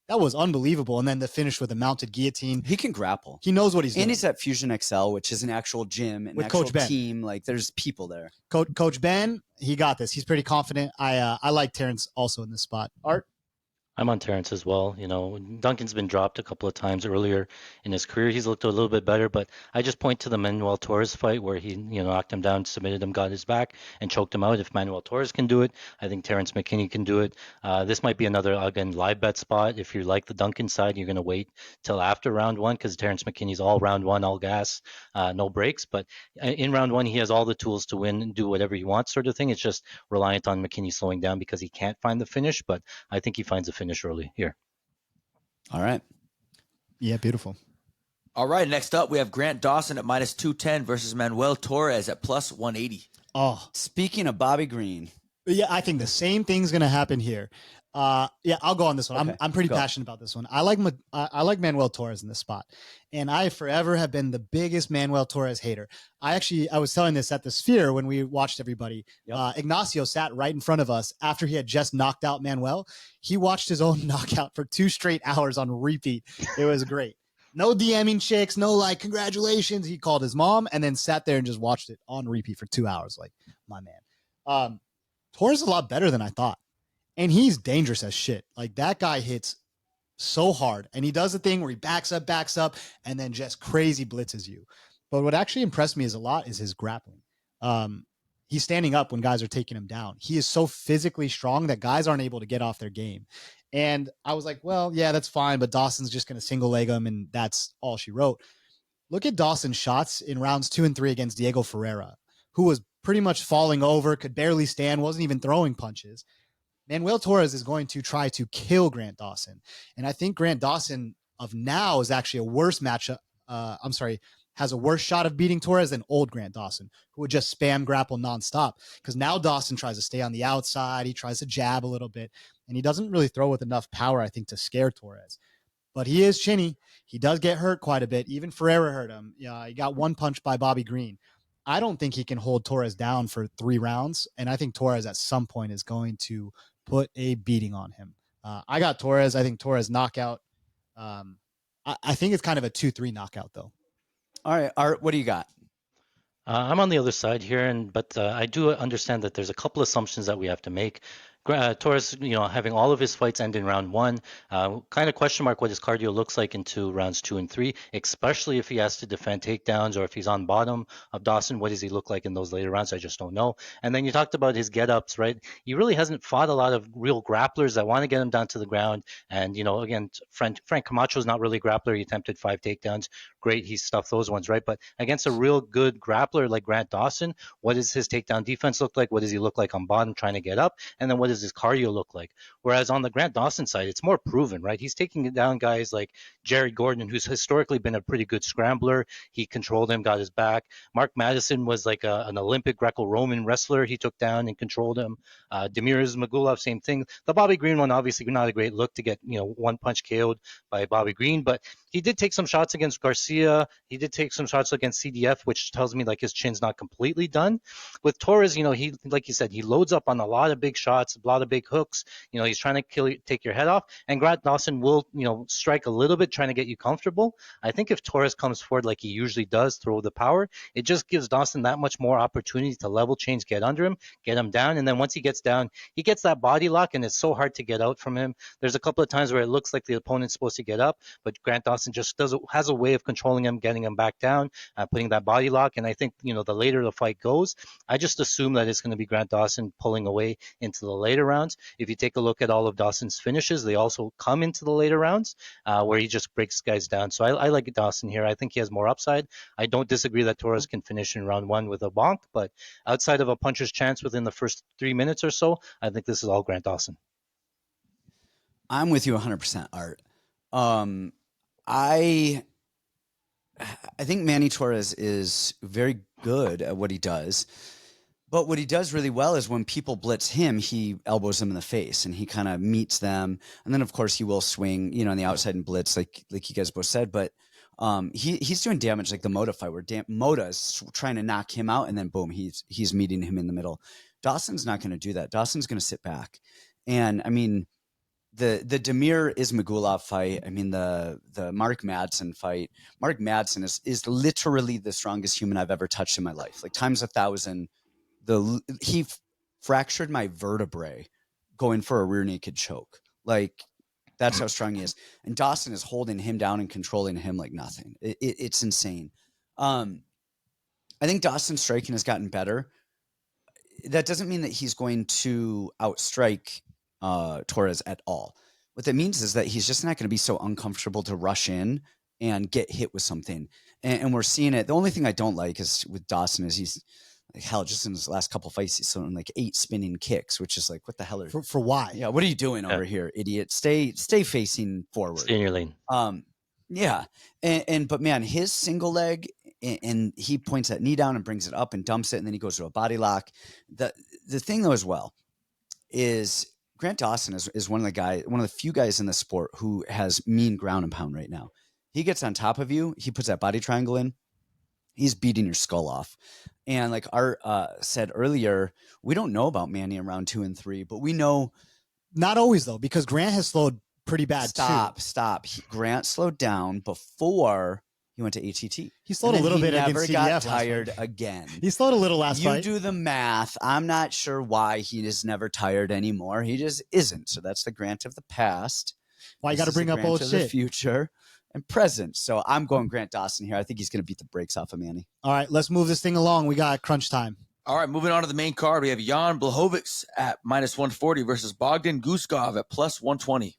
that was unbelievable. And then the finish with a mounted guillotine. He can grapple. He knows what he's doing. And he's at Fusion XL, which is an actual gym, an With actual Coach Ben. team. Like, there's people there. Coach Ben, he got this. He's pretty confident. I like Terrance also in this spot. Art? I'm on Terrance as well. Duncan's been dropped a couple of times earlier in his career. He's looked a little bit better, but I just point to the Manuel Torres fight where he, knocked him down, submitted him, got his back, and choked him out. If Manuel Torres can do it, I think Terrance McKinney can do it. This might be another, again, live bet spot. If you like the Duncan side, you're going to wait till after round one because Terrance McKinney's all round one, all gas, no breaks. But in round one, he has all the tools to win and do whatever he wants, sort of thing. It's just reliant on McKinney slowing down because he can't find the finish, but I think he finds the finish early here. All right. Yeah, beautiful. All right, next up, we have Grant Dawson at minus 210 versus Manuel Torres at plus 180. Oh, Speaking of Bobby Green. yeah, I think the same thing's going to happen here. Yeah, I'll go on this one. Okay, I'm pretty go. passionate about this one. I like Manuel Torres in this spot, and I forever have been the biggest Manuel Torres hater. I was telling this at the Sphere when we watched everybody. Yep. Ignacio sat right in front of us after he had just knocked out Manuel. He watched his own knockout for 2 straight hours on repeat. It was great. No DMing chicks, no like congratulations. He called his mom and then sat there and just watched it on repeat for 2 hours. Like, my man. Torres is a lot better than I thought. And he's dangerous as shit. Like, that guy hits so hard. And he does the thing where he backs up, and then just crazy blitzes you. But what actually impressed me a lot is his grappling. He's standing up when guys are taking him down. He is so physically strong that guys aren't able to get off their game. And I was like, well, yeah, that's fine. But Dawson's just going to single leg him, and that's all she wrote. Look at Dawson's shots in rounds 2 and 3 against Diego Ferreira, who was pretty much falling over, could barely stand, wasn't even throwing punches. Manuel Torres is going to try to kill Grant Dawson. And I think Grant Dawson of now is actually a worse matchup. Has a worse shot of beating Torres than old Grant Dawson, who would just spam grapple nonstop. Because now Dawson tries to stay on the outside. He tries to jab a little bit. And he doesn't really throw with enough power, I think, to scare Torres. But he is chinny. He does get hurt quite a bit. Even Ferreira hurt him. He got one punch by Bobby Green. I don't think he can hold Torres down for 3 rounds. And I think Torres at some point is going to put a beating on him. I got Torres. I think Torres knockout. I think it's kind of a 2-3 knockout, though. All right, Art, what do you got? I'm on the other side here, but I do understand that there's a couple assumptions that we have to make. Torres, having all of his fights end in round 1, kind of question mark what his cardio looks like into rounds 2 and 3, especially if he has to defend takedowns or if he's on bottom of Dawson. What does he look like in those later rounds? I just don't know. And then you talked about his get-ups, right? He really hasn't fought a lot of real grapplers that want to get him down to the ground. And, again, Frank Camacho's not really a grappler. He attempted 5 takedowns. Great, he stuffed those ones, right? But against a real good grappler like Grant Dawson, what does his takedown defense look like? What does he look like on bottom trying to get up? And then what does his cardio look like? Whereas on the Grant Dawson side, it's more proven, right? He's taking down guys like Jared Gordon, who's historically been a pretty good scrambler. He controlled him, got his back. Mark Madison was like an Olympic Greco-Roman wrestler. He took down and controlled him. Demirez Magulov, same thing. The Bobby Green one, obviously not a great look to get, one punch KO'd by Bobby Green, but he did take some shots against Garcia. He did take some shots against CDF, which tells me like his chin's not completely done. With Torres, he, like you said, he loads up on a lot of big shots, a lot of big hooks. He's trying to take your head off. And Grant Dawson will, strike a little bit, trying to get you comfortable. I think if Torres comes forward like he usually does, throw the power, it just gives Dawson that much more opportunity to level change, get under him, get him down. And then once he gets down, he gets that body lock, and it's so hard to get out from him. There's a couple of times where it looks like the opponent's supposed to get up, but Grant Dawson just has a way of controlling him, getting him back down, putting that body lock. And I think, the later the fight goes, I just assume that it's going to be Grant Dawson pulling away into the later rounds. If you take a look at all of Dawson's finishes, they also come into the later rounds where he just breaks guys down. So I like Dawson here. I think he has more upside. I don't disagree that Torres can finish in round 1 with a bonk, but outside of a puncher's chance within the first 3 minutes or so, I think this is all Grant Dawson. I'm with you 100%, Art. I think Manny Torres is very good at what he does. But what he does really well is when people blitz him, he elbows them in the face and he kind of meets them. And then, of course, he will swing, on the outside and blitz, like you guys both said. But he's doing damage like the Mota fight where Mota is trying to knock him out, and then boom, he's meeting him in the middle. Dawson's not going to do that. Dawson's going to sit back. And I mean, the Damir Ismagulov fight, I mean, the Mark Madsen fight, Mark Madsen is literally the strongest human I've ever touched in my life. Like times 1,000. He fractured my vertebrae going for a rear naked choke. Like that's how strong he is. And Dawson is holding him down and controlling him like nothing. It's insane. I think Dawson's striking has gotten better. That doesn't mean that he's going to outstrike Torres at all. What that means is that he's just not going to be so uncomfortable to rush in and get hit with something. And we're seeing it. The only thing I don't like is with Dawson is he's like, hell, just in his last couple fights, he's throwing like 8 spinning kicks, which is like, what the hell are for why? Yeah, what are you doing over here, idiot? Stay facing forward. Stay in your lane. Yeah. But man, his single leg, and he points that knee down and brings it up and dumps it, and then he goes to a body lock. The thing though as well is Grant Dawson is one of the few guys in the sport who has mean ground and pound right now. He gets on top of you, he puts that body triangle in, he's beating your skull off. And like Art said earlier, we don't know about Manny in round 2 and 3, but we know. Not always though, because Grant has slowed pretty bad too. Stop. Grant slowed down before he went to ATT. He slowed a little bit Never against got CDF tired again. He slowed a little last fight. You do the math. I'm not sure why he is never tired anymore. He just isn't. So that's the Grant of the past. Why you got to bring up old shit? The future and present. So I'm going Grant Dawson here. I think he's going to beat the brakes off of Manny. All right, let's move this thing along. We got crunch time. All right, moving on to the main card. We have Jan Błachowicz at -140 versus Bogdan Guskov at +120.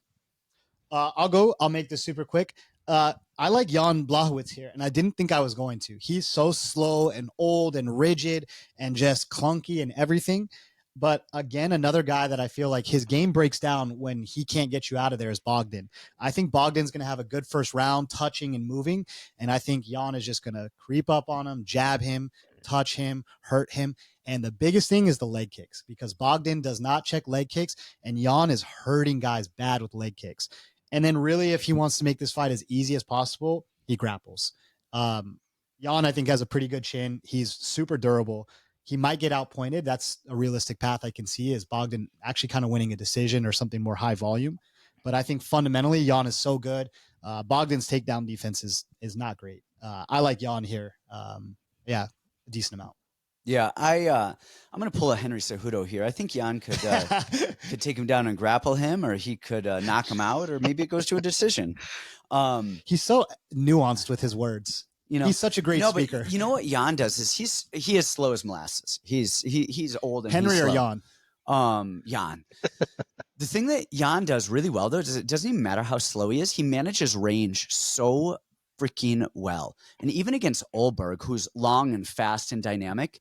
I'll go. I'll make this super quick. I like Jan Błachowicz here, and I didn't think I was going to. He's so slow and old and rigid and just clunky and everything. But again, another guy that I feel like his game breaks down when he can't get you out of there is Bogdan. I think Bogdan's going to have a good first round, touching and moving, and I think Jan is just going to creep up on him, jab him, touch him, hurt him. And the biggest thing is the leg kicks, because Bogdan does not check leg kicks, and Jan is hurting guys bad with leg kicks. And then really, if he wants to make this fight as easy as possible, he grapples. Jan, I think, has a pretty good chin. He's super durable. He might get outpointed. That's a realistic path I can see, is Bogdan actually kind of winning a decision or something more high volume. But I think fundamentally, Jan is so good. Bogdan's takedown defense is not great. I like Jan here. A decent amount. Yeah, I'm going to pull a Henry Cejudo here. I think Jan could take him down and grapple him, or he could knock him out, or maybe it goes to a decision. He's so nuanced with his words. He's such a great speaker. But you know what Jan does is he is slow as molasses. He's old and Henry he's slow. or Jan? Jan. The thing that Jan does really well though is it doesn't even matter how slow he is. He manages range so freaking well. And even against Olberg, who's long and fast and dynamic,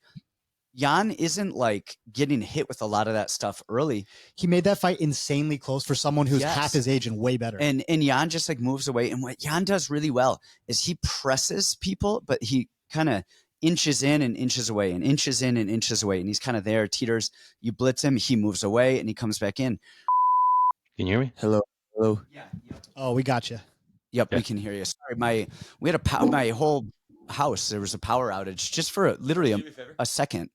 Jan isn't like getting hit with a lot of that stuff early. He made that fight insanely close for someone who's half his age and way better. And Jan just like moves away. And what Jan does really well is he presses people, but he kind of inches in and inches away and inches in and inches away. And he's kind of there, teeters. You blitz him, he moves away and he comes back in. Can you hear me? Hello. Yeah. Oh, we got you. Yep, we can hear you. Sorry, we had my whole house. There was a power outage just for literally a second.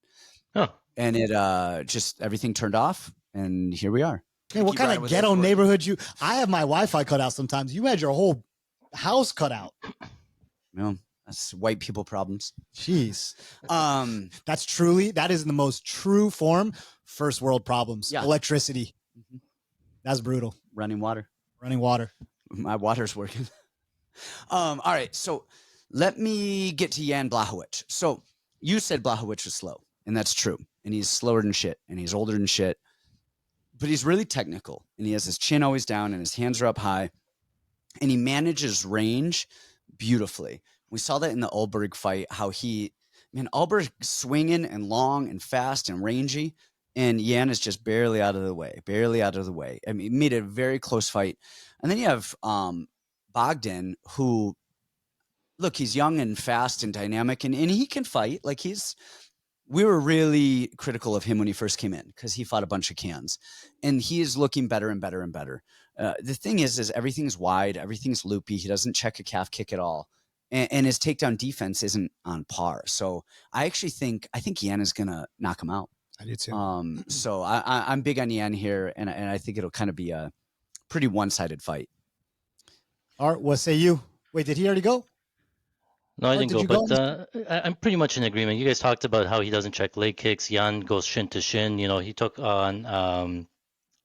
Oh, and it just everything turned off, and here we are. Hey, what kind of ghetto neighborhood you? I have my Wi-Fi cut out sometimes. You had your whole house cut out. No, that's white people problems. Jeez. That is in the most true form. First world problems. Yeah. Electricity. Mm-hmm. That's brutal. Running water. My water's working. All right, so let me get to Jan Błachowicz. So you said Błachowicz was slow, and that's true. And he's slower than shit, and he's older than shit. But he's really technical, and he has his chin always down, and his hands are up high, and he manages range beautifully. We saw that in the Olberg fight, how Olberg swinging and long and fast and rangy, and Jan is just barely out of the way. I mean, he made it a very close fight. And then you have Bogdan, who, look, he's young and fast and dynamic, and he can fight. Like we were really critical of him when he first came in because he fought a bunch of cans, and he is looking better and better and better. The thing is everything's wide, everything's loopy. He doesn't check a calf kick at all, and his takedown defense isn't on par. So I think Jan is gonna knock him out. I do too. So I'm big on Yan here, and I think it'll kind of be a pretty one-sided fight. Art, what say you? Wait, did he already go? No, I Art, didn't did go, you go? but I'm pretty much in agreement. You guys talked about how he doesn't check leg kicks. Jan goes shin to shin. You know, he took on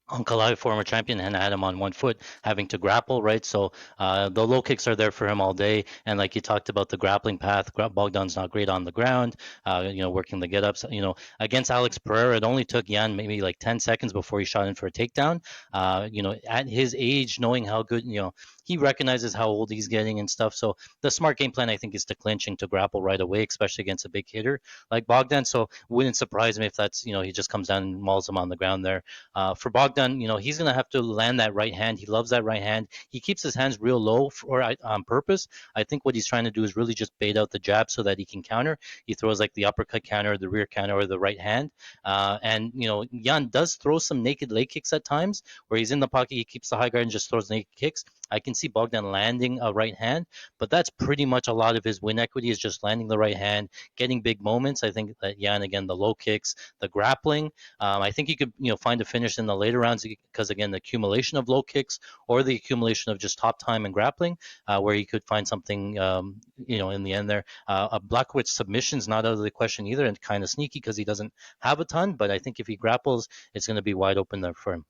Kalai, former champion, and had him on one foot, having to grapple, right? So the low kicks are there for him all day. And like you talked about the grappling path, Bogdan's not great on the ground, you know, working the get ups. You know, against Alex Pereira, it only took Jan maybe like 10 seconds before he shot in for a takedown. You know, at his age, knowing how good, you know, he recognizes how old he's getting and stuff. So the smart game plan, I think, is to clinch and to grapple right away, especially against a big hitter like Bogdan. So wouldn't surprise me if that's, you know, he just comes down and mauls him on the ground there. For Bogdan, you know, he's going to have to land that right hand. He loves that right hand. He keeps his hands real low on purpose. I think what he's trying to do is really just bait out the jab so that he can counter. He throws like the uppercut counter, the rear counter, or the right hand. And, you know, Jan does throw some naked leg kicks at times where he's in the pocket, he keeps the high guard and just throws naked kicks. I can see Bogdan landing a right hand, but that's pretty much a lot of his win equity is just landing the right hand, getting big moments. I think that Jan, again, the low kicks, the grappling, I think he could, you know, find a finish in the later rounds because, again, the accumulation of low kicks or the accumulation of just top time and grappling, where he could find something, you know, in the end there. A Błachowicz submission's not out of the question either, and kind of sneaky because he doesn't have a ton, but I think if he grapples, it's going to be wide open there for him.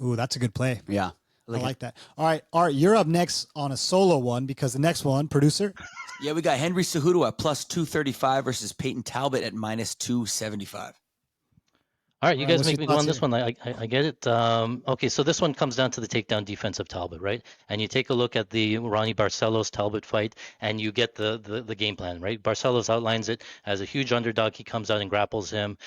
Ooh, that's a good play. Yeah. I like that. All right, Art, you're up next on a solo one because the next one, producer. Yeah, we got Henry Cejudo at plus 235 versus Peyton Talbot at minus 275. All right, you guys make me go on this here? one. I get it. Okay, so this one comes down to the takedown defense of Talbot, right? And you take a look at the Ronnie Barcelos Talbot fight, and you get the game plan, right? Barcelos outlines it as a huge underdog. He comes out and grapples him,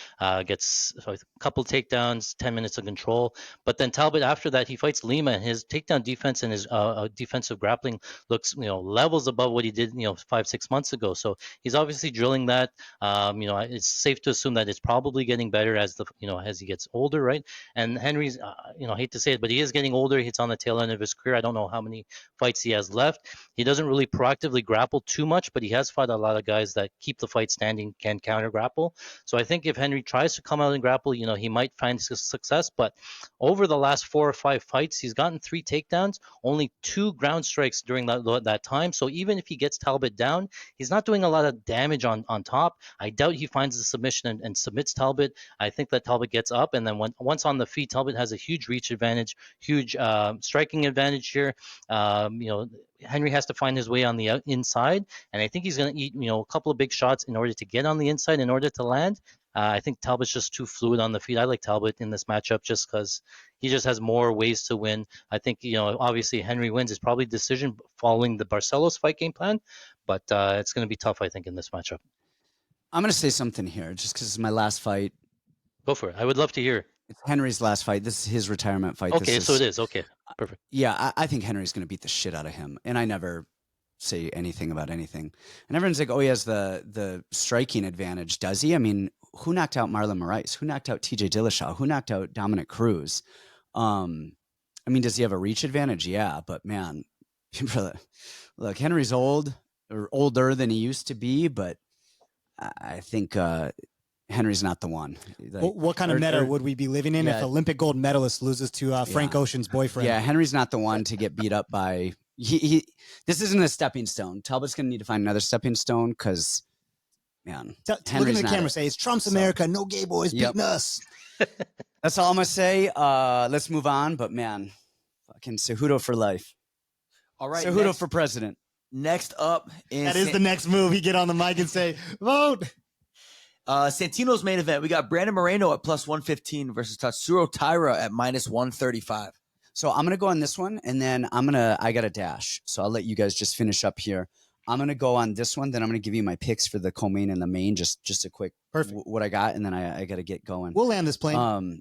gets a couple takedowns, 10 minutes of control. But then Talbot, after that, he fights Lima, and his takedown defense and his defensive grappling looks, you know, levels above what he did, you know, 5-6 months ago. So he's obviously drilling that. You know, it's safe to assume that it's probably getting better as the, you know, as he gets older, right? And Henry's, you know, I hate to say it, but he is getting older. He's on the tail end of his career. I don't know how many fights he has left. He doesn't really proactively grapple too much, but he has fought a lot of guys that keep the fight standing, can counter grapple. So I think if Henry tries to come out and grapple, you know, he might find success. But over the last 4 or 5 fights, he's gotten 3 takedowns, only 2 ground strikes during that time. So even if he gets Talbot down, he's not doing a lot of damage on top. I doubt he finds the submission and submits Talbot. I think that Talbot gets up, and then once on the feet, Talbot has a huge reach advantage, huge striking advantage here. You know, Henry has to find his way on the inside, and I think he's going to eat, you know, a couple of big shots in order to get on the inside, in order to land. I think Talbot's just too fluid on the feet. I like Talbot in this matchup just because he just has more ways to win. I think, you know, obviously Henry wins is probably decision following the Barcelos fight game plan, but it's going to be tough, I think, in this matchup. I'm going to say something here just because it's my last fight. Go for it. I would love to hear. It's Henry's last fight. This is his retirement fight. Okay, so it is. Okay, perfect. Yeah, I think Henry's going to beat the shit out of him. And I never say anything about anything. And everyone's like, oh, he has the striking advantage. Does he? I mean, who knocked out Marlon Moraes? Who knocked out TJ Dillashaw? Who knocked out Dominic Cruz? I mean, does he have a reach advantage? Yeah, but man, look, Henry's old or older than he used to be, but I think Henry's not the one. Like, what kind of meta would we be living in if Olympic gold medalist loses to Frank Ocean's boyfriend? Yeah, Henry's not the one to get beat up by. This isn't a stepping stone. Talbot's going to need to find another stepping stone because, man, look in the camera. Say it's Trump's America. No gay boys beating us. That's all I'm gonna say. Let's move on. But man, fucking Cejudo for life. All right, Cejudo for president. Next up is the next move. He get on the mic and say, "Vote." Santino's main event. We got Brandon Moreno at plus 115 versus Tatsuro Taira at minus 135. So I'm gonna go on this one, and then I got a dash. So I'll let you guys just finish up here. I'm gonna go on this one, then I'm gonna give you my picks for the co-main and the main. Just a quick what I got, and then I got to get going. We'll land this plane.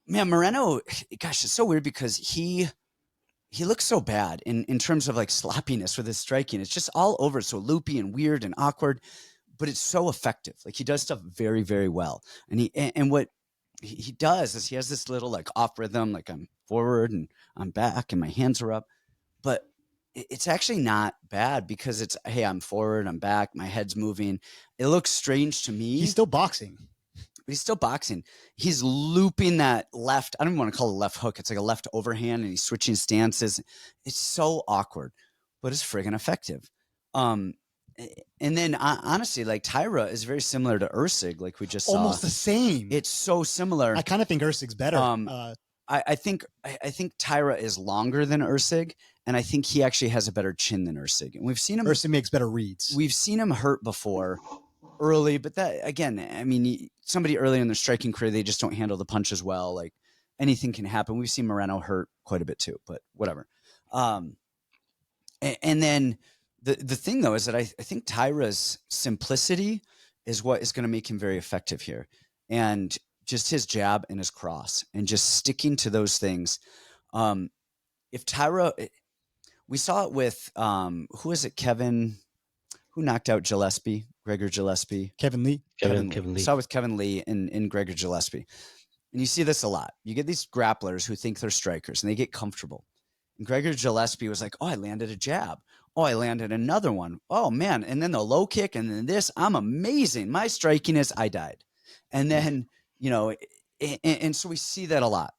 Man, Moreno, gosh, it's so weird because he looks so bad in terms of like sloppiness with his striking. It's just all over, so loopy and weird and awkward, but it's so effective. Like he does stuff very, very well. And what he does is he has this little like off rhythm, like I'm forward and I'm back and my hands are up. But it's actually not bad because it's, hey, I'm forward, I'm back, my head's moving. It looks strange to me. He's still boxing. But he's still boxing. He's looping that left. I don't even want to call it a left hook. It's like a left overhand, and he's switching stances. It's so awkward, but it's friggin' effective. And then honestly, like Tyra is very similar to Ursig, like we just saw. Almost the same. It's so similar. I kind of think Ursig's better. I think Tyra is longer than Ursig, and I think he actually has a better chin than Ursig. And we've seen him. Ursig makes better reads. We've seen him hurt before. Early, but that again, I mean, somebody early in their striking career, they just don't handle the punches well. Like anything can happen. We've seen Moreno hurt quite a bit too, but whatever. And then the thing though is that I think Tyra's simplicity is what is going to make him very effective here, and just his jab and his cross, and just sticking to those things. If Tyra, we saw it with who is it, Kevin? Who knocked out Gillespie? Gregor Gillespie. Kevin Lee. Kevin Lee. Saw with Kevin Lee and Gregor Gillespie. And you see this a lot. You get these grapplers who think they're strikers and they get comfortable. And Gregor Gillespie was like, oh, I landed a jab. Oh, I landed another one. Oh, man. And then the low kick and then this. I'm amazing. My striking is I died. And then, you know, and so we see that a lot.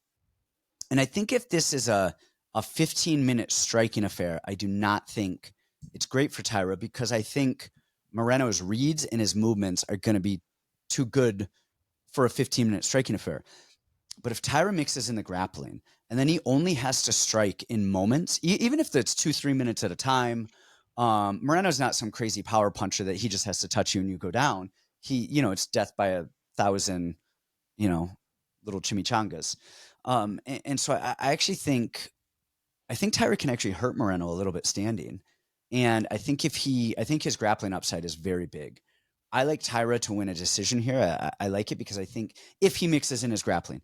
And I think if this is a 15-minute striking affair, I do not think it's great for Tyra, because I think Moreno's reads and his movements are going to be too good for a 15-minute striking affair. But if Tyra mixes in the grappling, and then he only has to strike in moments, even if it's 2-3 minutes at a time, Moreno's not some crazy power puncher that he just has to touch you and you go down. He, you know, it's death by 1,000, you know, little chimichangas. And so I actually think Tyra can actually hurt Moreno a little bit standing. And I think his grappling upside is very big. I like Tyra to win a decision here. I like it because I think if he mixes in his grappling,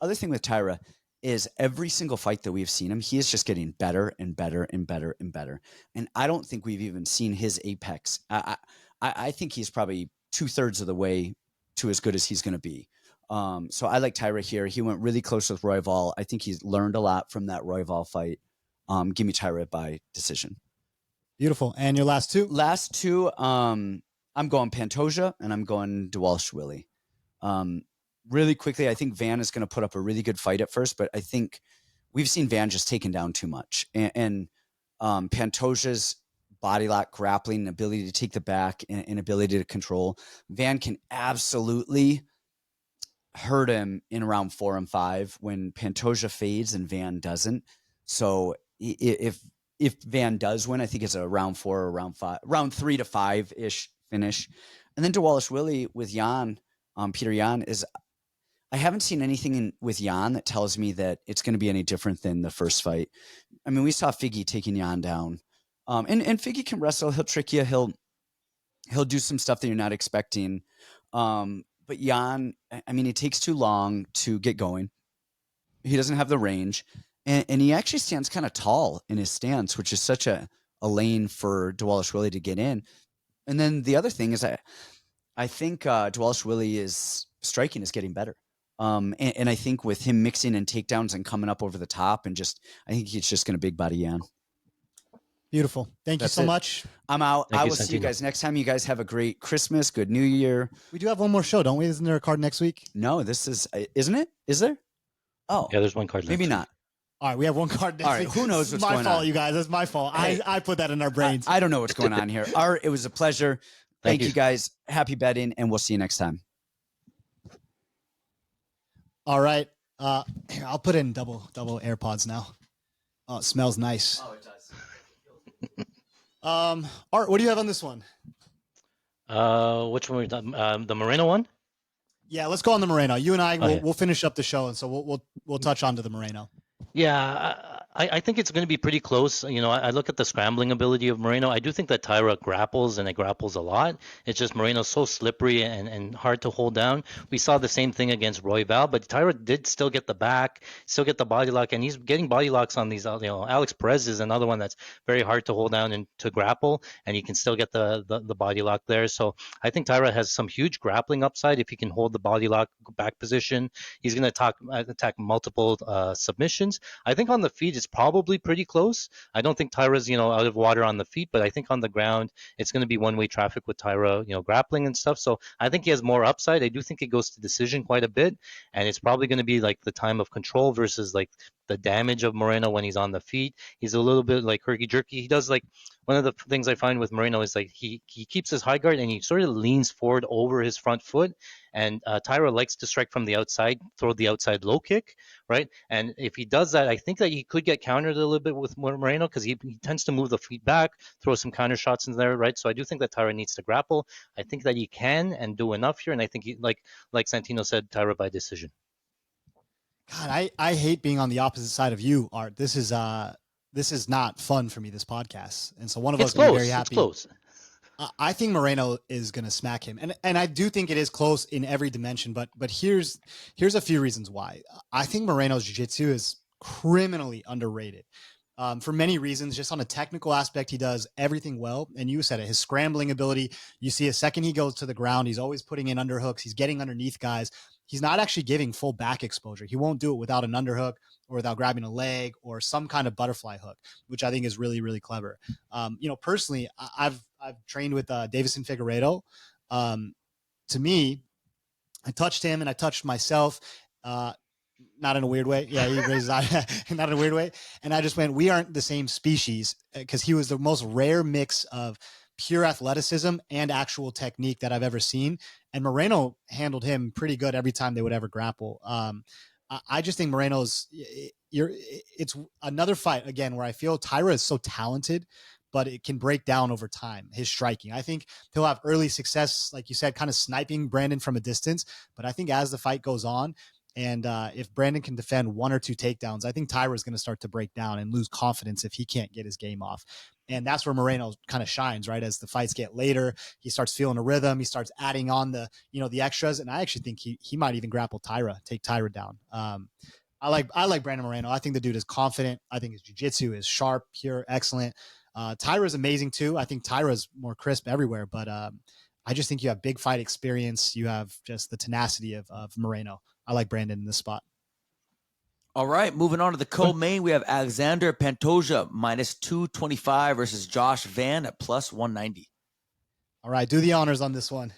other thing with Tyra is every single fight that we've seen him, he is just getting better and better and better and better. And I don't think we've even seen his apex. I think he's probably 2/3 of the way to as good as he's going to be. So I like Tyra here. He went really close with Royval. I think he's learned a lot from that Royval fight. Give me Tyra by decision. Beautiful. And your last two? Last two, I'm going Pantoja and I'm going Dvalishvili. Really quickly, I think Van is going to put up a really good fight at first, but I think we've seen Van just taken down too much. And Pantoja's body lock, grappling, ability to take the back, and ability to control, Van can absolutely hurt him in round 4 and 5 when Pantoja fades and Van doesn't. So if Van does win, I think it's a round 4 or round 3 to 5-ish finish. And then Dvalishvili with Jan, Peter Jan, is, I haven't seen anything with Jan that tells me that it's going to be any different than the first fight. I mean, we saw Figgy taking Jan down. And Figgy can wrestle. He'll trick you. He'll do some stuff that you're not expecting. But Jan, I mean, it takes too long to get going. He doesn't have the range. And he actually stands kind of tall in his stance, which is such a lane for Dvalishvili to get in. And then the other thing is I think Dvalishvili striking is getting better. And I think with him mixing in takedowns and coming up over the top and I think he's just going to big body Jan. Beautiful. Thank you so much. I'm out. Thank I you, will see you Santino. guys next time. You guys have a great Christmas, good New Year. We do have one more show, don't we? Isn't there a card next week? No, this is, isn't it? Is there? Oh, Yeah, there's one card. maybe not. All right, we have one card next All right, week. who knows This is what's my going fault, on. you guys. That's my fault. Hey, I put that in our brains. I don't know what's going on here. Art, it was a pleasure. Thank you. you guys. Happy betting, and we'll see you next time. All right. Here, I'll put in double AirPods now. Oh, it smells nice. Oh, it does. Art, what do you have on this one? Which one? The Moreno one? Yeah, let's go on the Moreno. You and I Oh, yeah. we'll finish up the show, and so we'll touch on to the Moreno. Yeah, I think it's going to be pretty close. You know, I look at the scrambling ability of Moreno. I do think that Tyra grapples, and it grapples a lot. It's just Moreno's so slippery and hard to hold down. We saw the same thing against Royval, but Tyra did still get the back, still get the body lock, and he's getting body locks on these. You know, Alex Perez is another one that's very hard to hold down and to grapple, and he can still get the body lock there. So I think Tyra has some huge grappling upside if he can hold the body lock back position. He's going to attack multiple submissions. I think on the feet, it's probably pretty close. I don't think Tyra's, out of water on the feet, but I think on the ground, it's going to be one-way traffic with Tyra, grappling and stuff. So I think he has more upside. I do think it goes to decision quite a bit, and it's probably going to be like the time of control versus like the damage of Moreno when he's on the feet. He's a little bit like herky-jerky. He does like one of the things I find with Moreno is like he keeps his high guard and he sort of leans forward over his front foot. And Tyra likes to strike from the outside, throw the outside low kick, right? And if he does that, I think that he could get countered a little bit with Moreno because he tends to move the feet back, throw some counter shots in there, right? So I do think that Tyra needs to grapple. I think that he can and do enough here. And I think, like Santino said, Tyra by decision. God, I hate being on the opposite side of you, Art. This is not fun for me, this podcast. And so one of us will be very happy. It's close. I think Moreno is going to smack him. And I do think it is close in every dimension, but here's a few reasons why. I think Moreno's jiu-jitsu is criminally underrated. For many reasons, just on a technical aspect, he does everything well. And you said it, his scrambling ability, you see a second he goes to the ground, he's always putting in underhooks. He's getting underneath guys. He's not actually giving full back exposure. He won't do it without an underhook or without grabbing a leg or some kind of butterfly hook, which I think is really, really clever. Personally, I've trained with Davison Figueiredo. To me, I touched him and I touched myself. Not in a weird way. Yeah, he raised his eye. Not in a weird way. And I just went, we aren't the same species, because he was the most rare mix of pure athleticism and actual technique that I've ever seen. And Moreno handled him pretty good every time they would ever grapple. I just think Moreno's, it's another fight again where I feel Tyra is so talented, but it can break down over time, his striking. I think he'll have early success, like you said, kind of sniping Brandon from a distance. But I think as the fight goes on, and if Brandon can defend one or two takedowns, I think Tyra is going to start to break down and lose confidence if he can't get his game off. And that's where Moreno kind of shines, right? As the fights get later, he starts feeling a rhythm. He starts adding on the extras. And I actually think he might even grapple Tyra, take Tyra down. I like Brandon Moreno. I think the dude is confident. I think his jiu-jitsu is sharp, pure, excellent. Tyra is amazing too. I think Tyra is more crisp everywhere, but I just think you have big fight experience. You have just the tenacity of Moreno. I like Brandon in this spot. All right, moving on to the co-main, we have Alexander Pantoja minus 225 versus Josh Van at plus 190. All right, do the honors on this one.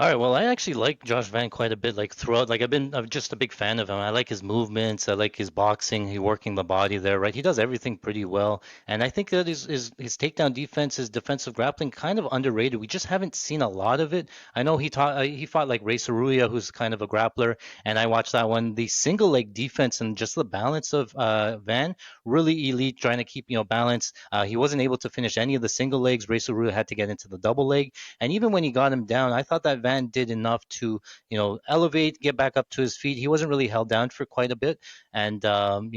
All right. Well, I actually like Josh Van quite a bit. Like throughout, like I'm just a big fan of him. I like his movements. I like his boxing. He working the body there, right? He does everything pretty well. And I think that his takedown defense, his defensive grappling, kind of underrated. We just haven't seen a lot of it. I know he fought like Ray Saruya, who's kind of a grappler, and I watched that one. The single leg defense and just the balance of Van, really elite. Trying to keep balance. He wasn't able to finish any of the single legs. Ray Saruya had to get into the double leg, and even when he got him down, I thought that Van did enough to, elevate, get back up to his feet. He wasn't really held down for quite a bit. And, on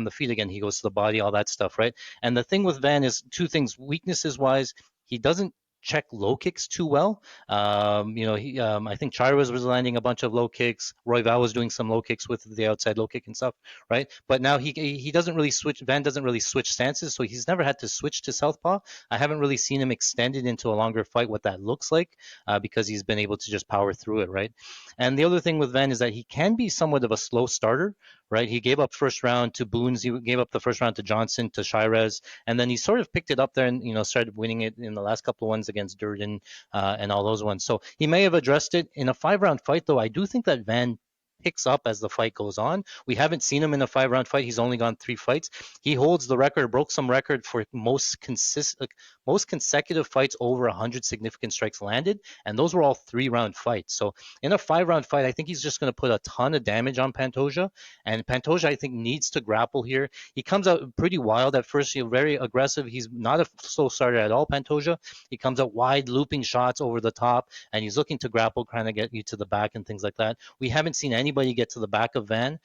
the feet again, he goes to the body, all that stuff, right? And the thing with Van is two things. Weaknesses wise, he doesn't check low kicks too well. I think Chara was landing a bunch of low kicks. Royval was doing some low kicks with the outside low kick and stuff, right? But now he doesn't really switch. Van doesn't really switch stances, so he's never had to switch to southpaw. I haven't really seen him extend it into a longer fight, what that looks like, because he's been able to just power through it, right? And the other thing with Van is that he can be somewhat of a slow starter, right? He gave up first round to Boons. He gave up the first round to Johnson, to Shirez, and then he sort of picked it up there and started winning it in the last couple of ones against Durden and all those ones. So he may have addressed it in a 5-round fight, though. I do think that Van picks up as the fight goes on. We haven't seen him in a 5-round fight. He's only gone 3 fights. He holds the record, broke some record for most consecutive fights over 100 significant strikes landed, and those were all 3-round fights. So in a 5-round fight, I think he's just going to put a ton of damage on Pantoja, and Pantoja, I think, needs to grapple here. He comes out pretty wild at first, very aggressive. He's not a slow starter at all, Pantoja. He comes out wide, looping shots over the top, and he's looking to grapple, trying to get you to the back and things like that. We haven't seen anybody get to the back of Van.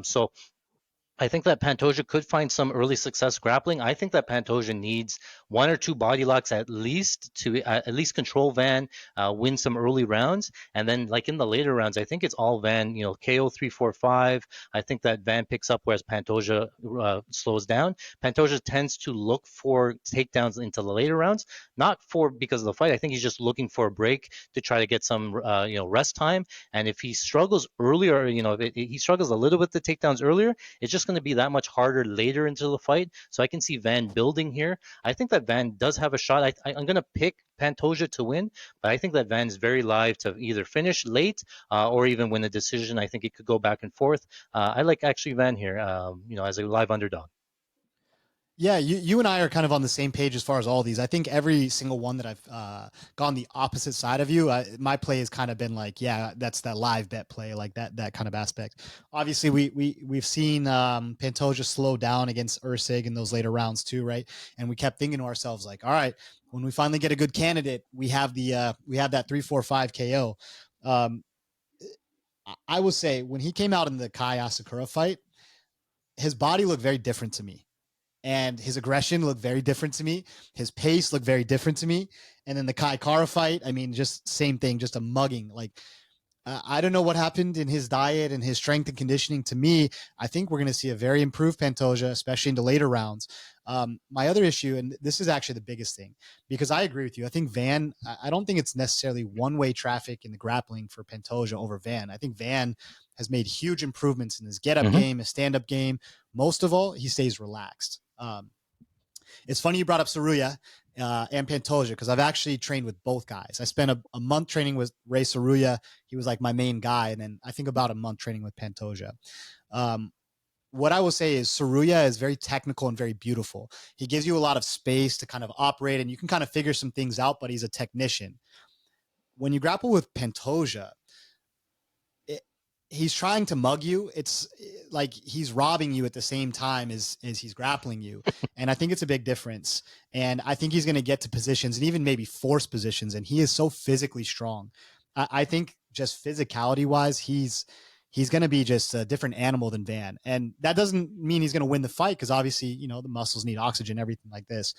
So I think that Pantoja could find some early success grappling. I think that Pantoja needs 1 or 2 body locks at least to at least control Van, win some early rounds, and then like in the later rounds, I think it's all Van. KO 3, 4, 5. I think that Van picks up, whereas Pantoja slows down. Pantoja tends to look for takedowns into the later rounds, not because of the fight. I think he's just looking for a break to try to get some rest time. And if he struggles earlier, if he struggles a little with the takedowns earlier, it's just going to be that much harder later into the fight. So I can see Van building here. I think that Van does have a shot. I'm going to pick Pantoja to win, but I think that Van is very live to either finish late or even win a decision. I think it could go back and forth. I like actually Van here, as a live underdog. Yeah, you and I are kind of on the same page as far as all these. I think every single one that I've gone the opposite side of you, my play has kind of been like, yeah, that's that live bet play, like that kind of aspect. Obviously, we've seen Pantoja slow down against Ursig in those later rounds too, right? And we kept thinking to ourselves like, all right, when we finally get a good candidate, we have that 3-4-5 KO. I will say when he came out in the Kai Asakura fight, his body looked very different to me. And his aggression looked very different to me. His pace looked very different to me. And then the Kai Kara fight, I mean, just same thing, just a mugging. Like, I don't know what happened in his diet and his strength and conditioning. To me, I think we're going to see a very improved Pantoja, especially into later rounds. My other issue, and this is actually the biggest thing, because I agree with you. I think Van, I don't think it's necessarily one-way traffic in the grappling for Pantoja over Van. I think Van has made huge improvements in his get-up game, his stand-up game. Most of all, he stays relaxed. It's funny you brought up Saruya and Pantoja, because I've actually trained with both guys. I spent a month training with Ray Saruya. He was like my main guy. And then I think about a month training with Pantoja. What I will say is Saruya is very technical and very beautiful. He gives you a lot of space to kind of operate, and you can kind of figure some things out, but he's a technician. When you grapple with Pantoja, he's trying to mug you. It's like he's robbing you at the same time as he's grappling you. And I think it's a big difference. And I think he's going to get to positions and even maybe force positions. And he is so physically strong. I think just physicality wise, he's going to be just a different animal than Van. And that doesn't mean he's going to win the fight, because obviously, the muscles need oxygen, everything like this.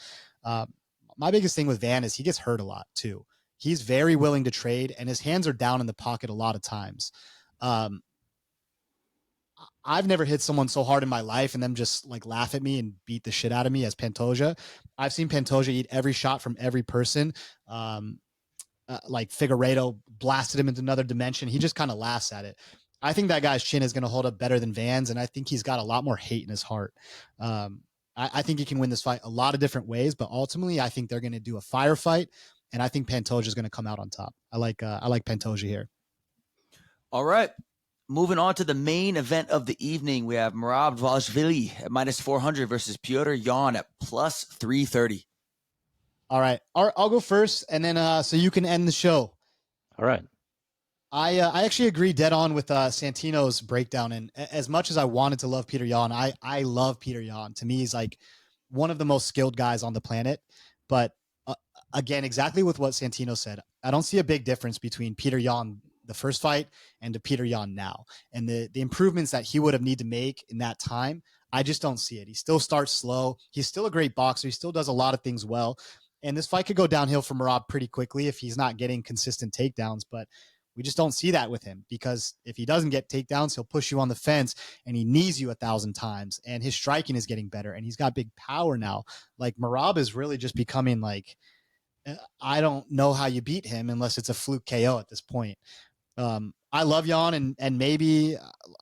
My biggest thing with Van is he gets hurt a lot too. He's very willing to trade, and his hands are down in the pocket a lot of times. I've never hit someone so hard in my life and them just like laugh at me and beat the shit out of me as Pantoja. I've seen Pantoja eat every shot from every person. Like Figueiredo blasted him into another dimension. He just kind of laughs at it. I think that guy's chin is going to hold up better than Van's, and I think he's got a lot more hate in his heart. I think he can win this fight a lot of different ways, but ultimately I think they're going to do a firefight, and I think Pantoja is going to come out on top. I like Pantoja here. All right. Moving on to the main event of the evening, we have Merab Dvalishvili at -400 versus Petr Yan at +330. All right. I'll go first, and then so you can end the show. All right. I actually agree dead on with Santino's breakdown. And as much as I wanted to love Petr Yan, I love Petr Yan. To me, he's like one of the most skilled guys on the planet. But again, exactly with what Santino said, I don't see a big difference between Petr Yan the first fight and to Petr Yan now. And the improvements that he would have need to make in that time, I just don't see it. He still starts slow. He's still a great boxer. He still does a lot of things well. And this fight could go downhill for Merab pretty quickly if he's not getting consistent takedowns. But we just don't see that with him, because if he doesn't get takedowns, he'll push you on the fence and he knees you 1,000 times, and his striking is getting better and he's got big power now. Like Merab is really just becoming like, I don't know how you beat him unless it's a fluke KO at this point. I love Yan, and maybe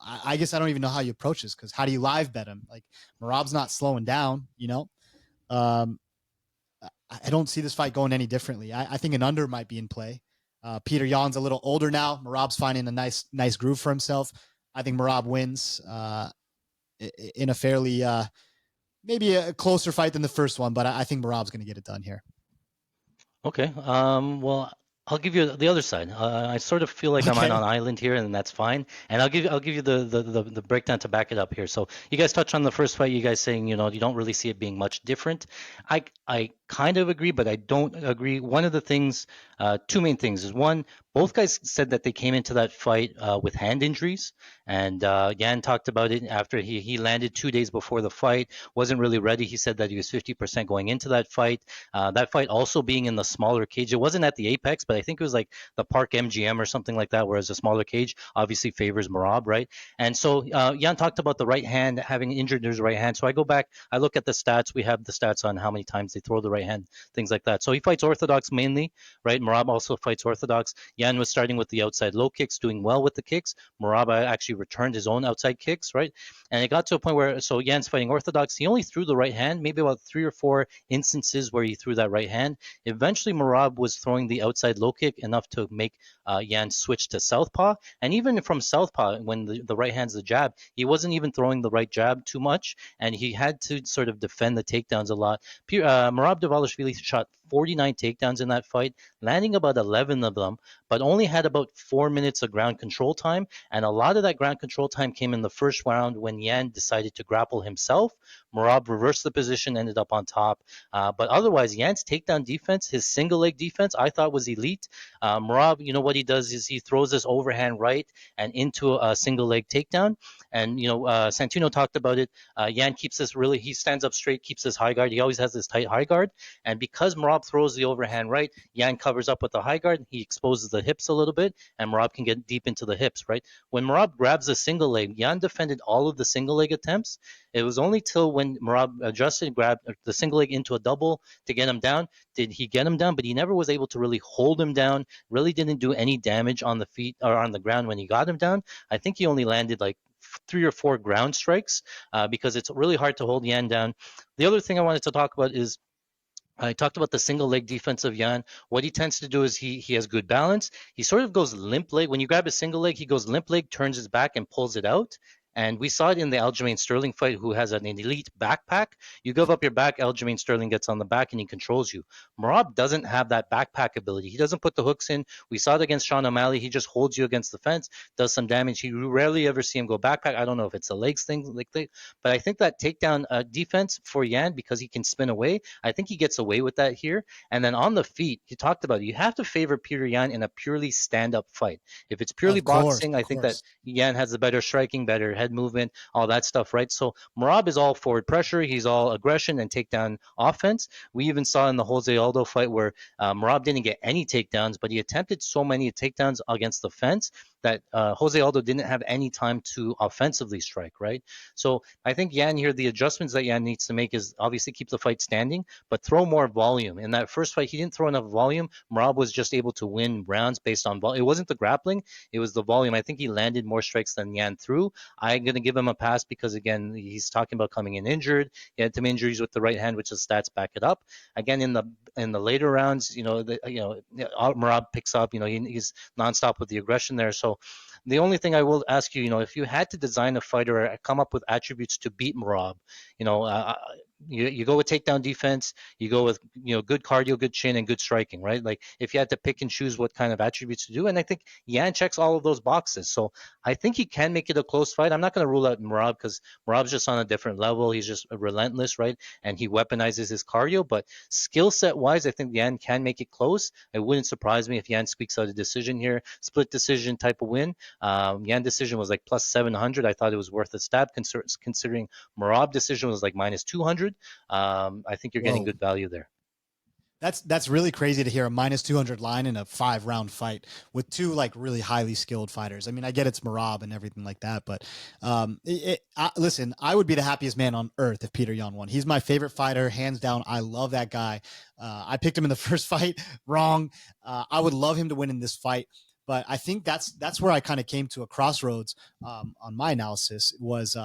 I guess I don't even know how you approach this, because how do you live bet him? Like Merab's not slowing down, I don't see this fight going any differently. I think an under might be in play. Petr Yan's a little older now. Merab's finding a nice groove for himself. I think Merab wins in a fairly maybe a closer fight than the first one, but I think Merab's going to get it done here. Okay. Well, I'll give you the other side. I sort of feel like I'm on an island here, and that's fine. And I'll give you the breakdown to back it up here. So you guys touched on the first fight. You guys saying you don't really see it being much different. I kind of agree, but I don't agree. One of the things, two main things is one, both guys said that they came into that fight with hand injuries, and Yan talked about it after he landed 2 days before the fight, wasn't really ready. He said that he was 50% going into that fight. That fight also being in the smaller cage. It wasn't at the Apex, but I think it was like the Park MGM or something like that, whereas a smaller cage obviously favors Merab, right? And so Yan talked about the right hand, having injured his right hand. So I go back, I look at the stats. We have the stats on how many times they throw the right hand, things like that. So he fights orthodox mainly, right? Merab also fights orthodox. Yan was starting with the outside low kicks, doing well with the kicks. Merab actually returned his own outside kicks, right? And it got to a point where, so Yan's fighting orthodox. He only threw the right hand, maybe about 3 or 4 instances where he threw that right hand. Eventually, Merab was throwing the outside low kick enough to make Yan switch to southpaw. And even from southpaw, when the right hand's the jab, he wasn't even throwing the right jab too much, and he had to sort of defend the takedowns a lot. Merab Dvalishvili shot 49 takedowns in that fight, landing about 11 of them, but only had about 4 minutes of ground control time. And a lot of that ground control time came in the first round when Yan decided to grapple himself. Merab reversed the position, ended up on top. But otherwise, Yan's takedown defense, his single leg defense, I thought was elite. Merab, you know what he does is he throws this overhand right and into a single leg takedown. And, Santino talked about it. Yan keeps this really, he stands up straight, keeps this high guard. He always has this tight high guard. And because Merab throws the overhand right, Yan covers up with the high guard. He exposes the hips a little bit, and Merab can get deep into the hips, right? When Merab grabs a single leg, Yan defended all of the single leg attempts. It was only till when Merab adjusted, grabbed the single leg into a double to get him down, did he get him down, but he never was able to really hold him down, really didn't do any damage on the feet or on the ground when he got him down. I think he only landed like 3 or 4 ground strikes because it's really hard to hold Yan down. The other thing I wanted to talk about is I talked about the single leg defense of Yan. What he tends to do is he has good balance. He sort of goes limp leg. When you grab a single leg, he goes limp leg, turns his back, and pulls it out. And we saw it in the Aljamain Sterling fight, who has an elite backpack. You give up your back, Aljamain Sterling gets on the back and he controls you. Merab doesn't have that backpack ability. He doesn't put the hooks in. We saw it against Sean O'Malley. He just holds you against the fence, does some damage. You rarely ever see him go backpack. I don't know if it's a legs thing, but I think that takedown defense for Yan, because he can spin away, I think he gets away with that here. And then on the feet, he talked about it. You have to favor Peter Yan in a purely stand-up fight. If it's purely boxing, I think that Yan has the better striking, better head movement, all that stuff, right? So Merab is all forward pressure. He's all aggression and takedown offense. We even saw in the Jose Aldo fight where Merab didn't get any takedowns, but he attempted so many takedowns against the fence that Jose Aldo didn't have any time to offensively strike, right? So I think Yan here, the adjustments that Yan needs to make is obviously keep the fight standing, but throw more volume. In that first fight, he didn't throw enough volume. Merab was just able to win rounds based on volume. It wasn't the grappling, it was the volume. I think he landed more strikes than Yan threw. I'm going to give him a pass because, again, he's talking about coming in injured. He had some injuries with the right hand, which the stats back it up. Again, in the later rounds, Merab picks up. He's nonstop with the aggression there. So the only thing I will ask you, if you had to design a fight or come up with attributes to beat Merab, you go with takedown defense, you go with good cardio, good chin, and good striking, right? Like if you had to pick and choose what kind of attributes to do, and I think Yan checks all of those boxes. So I think he can make it a close fight. I'm not going to rule out Merab because Merab's just on a different level. He's just relentless, right? And he weaponizes his cardio. But skill set wise, I think Yan can make it close. It wouldn't surprise me if Yan squeaks out a decision here, split decision type of win. Yan decision was like plus 700. I thought it was worth a stab considering Merab decision was like minus 200. I think you're getting good value there. That's really crazy to hear a minus 200 line in a 5-round fight with two like really highly skilled fighters. I mean, I get it's Merab and everything like that, but listen, I would be the happiest man on earth if Peter Yan won. He's my favorite fighter, hands down. I love that guy. I picked him in the first fight, wrong. I would love him to win in this fight. But I think that's where I kind of came to a crossroads on my analysis was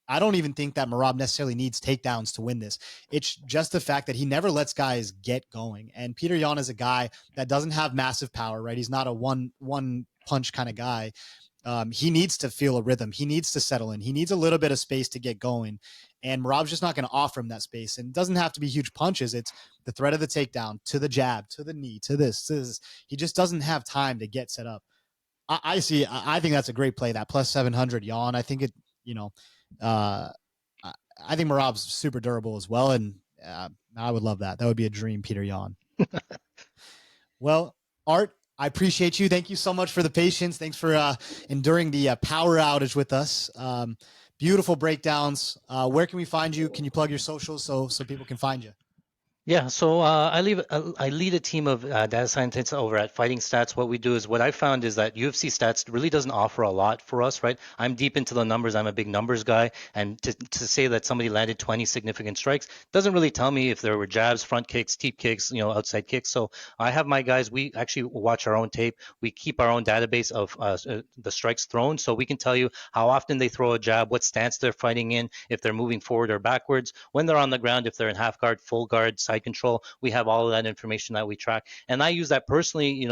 I don't even think that Merab necessarily needs takedowns to win this. It's just the fact that he never lets guys get going. And Peter Yan is a guy that doesn't have massive power, right? He's not a one punch kind of guy. He needs to feel a rhythm. He needs to settle in. He needs a little bit of space to get going. And Merab's just not going to offer him that space. And it doesn't have to be huge punches. It's the threat of the takedown, to the jab, to the knee, to this. He just doesn't have time to get set up. I think that's a great play, that plus 700 Yan. I think I think Merab's super durable as well. And I would love that. That would be a dream, Peter Yan. Well, Art, I appreciate you. Thank you so much for the patience. Thanks for enduring the power outage with us. Beautiful breakdowns. Where can we find you? Can you plug your socials so people can find you? Yeah, so I lead a team of data scientists over at Fighting Stats. What we do is what I found is that UFC Stats really doesn't offer a lot for us, right? I'm deep into the numbers. I'm a big numbers guy, and to say that somebody landed 20 significant strikes doesn't really tell me if there were jabs, front kicks, teep kicks, outside kicks. So I have my guys. We actually watch our own tape. We keep our own database of the strikes thrown, so we can tell you how often they throw a jab, what stance they're fighting in, if they're moving forward or backwards, when they're on the ground, if they're in half guard, full guard, side control. We have all of that information that we track, and I use that personally,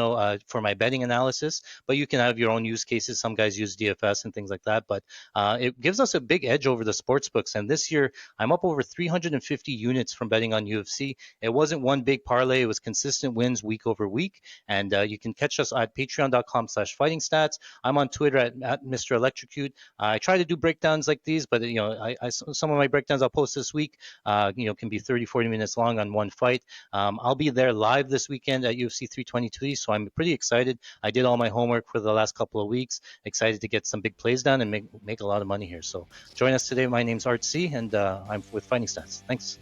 for my betting analysis. But you can have your own use cases. Some guys use DFS and things like that, but it gives us a big edge over the sports books. And this year, I'm up over 350 units from betting on UFC. It wasn't one big parlay; it was consistent wins week over week. And you can catch us at patreon.com/fighting stats. I'm on Twitter at Mr. Electrocute. I try to do breakdowns like these, but some of my breakdowns I'll post this week, can be 30, 40 minutes long on one fight. I'll be there live this weekend at UFC 323, so I'm pretty excited. I did all my homework for the last couple of weeks. Excited to get some big plays done and make a lot of money here. So join us today. My name's Art C, and I'm with Fighting Stats. Thanks.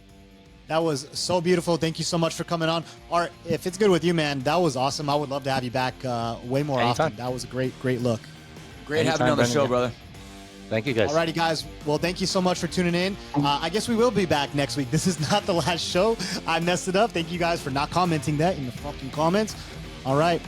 That was so beautiful. Thank you so much for coming on. Art, if it's good with you, man, that was awesome. I would love to have you back way more Anytime. often. That was a great look. Great having you on the show, brother. Thank you, guys. Alrighty, guys. Well, thank you so much for tuning in. I guess we will be back next week. This is not the last show. I messed it up. Thank you guys for not commenting that in the fucking comments. All right.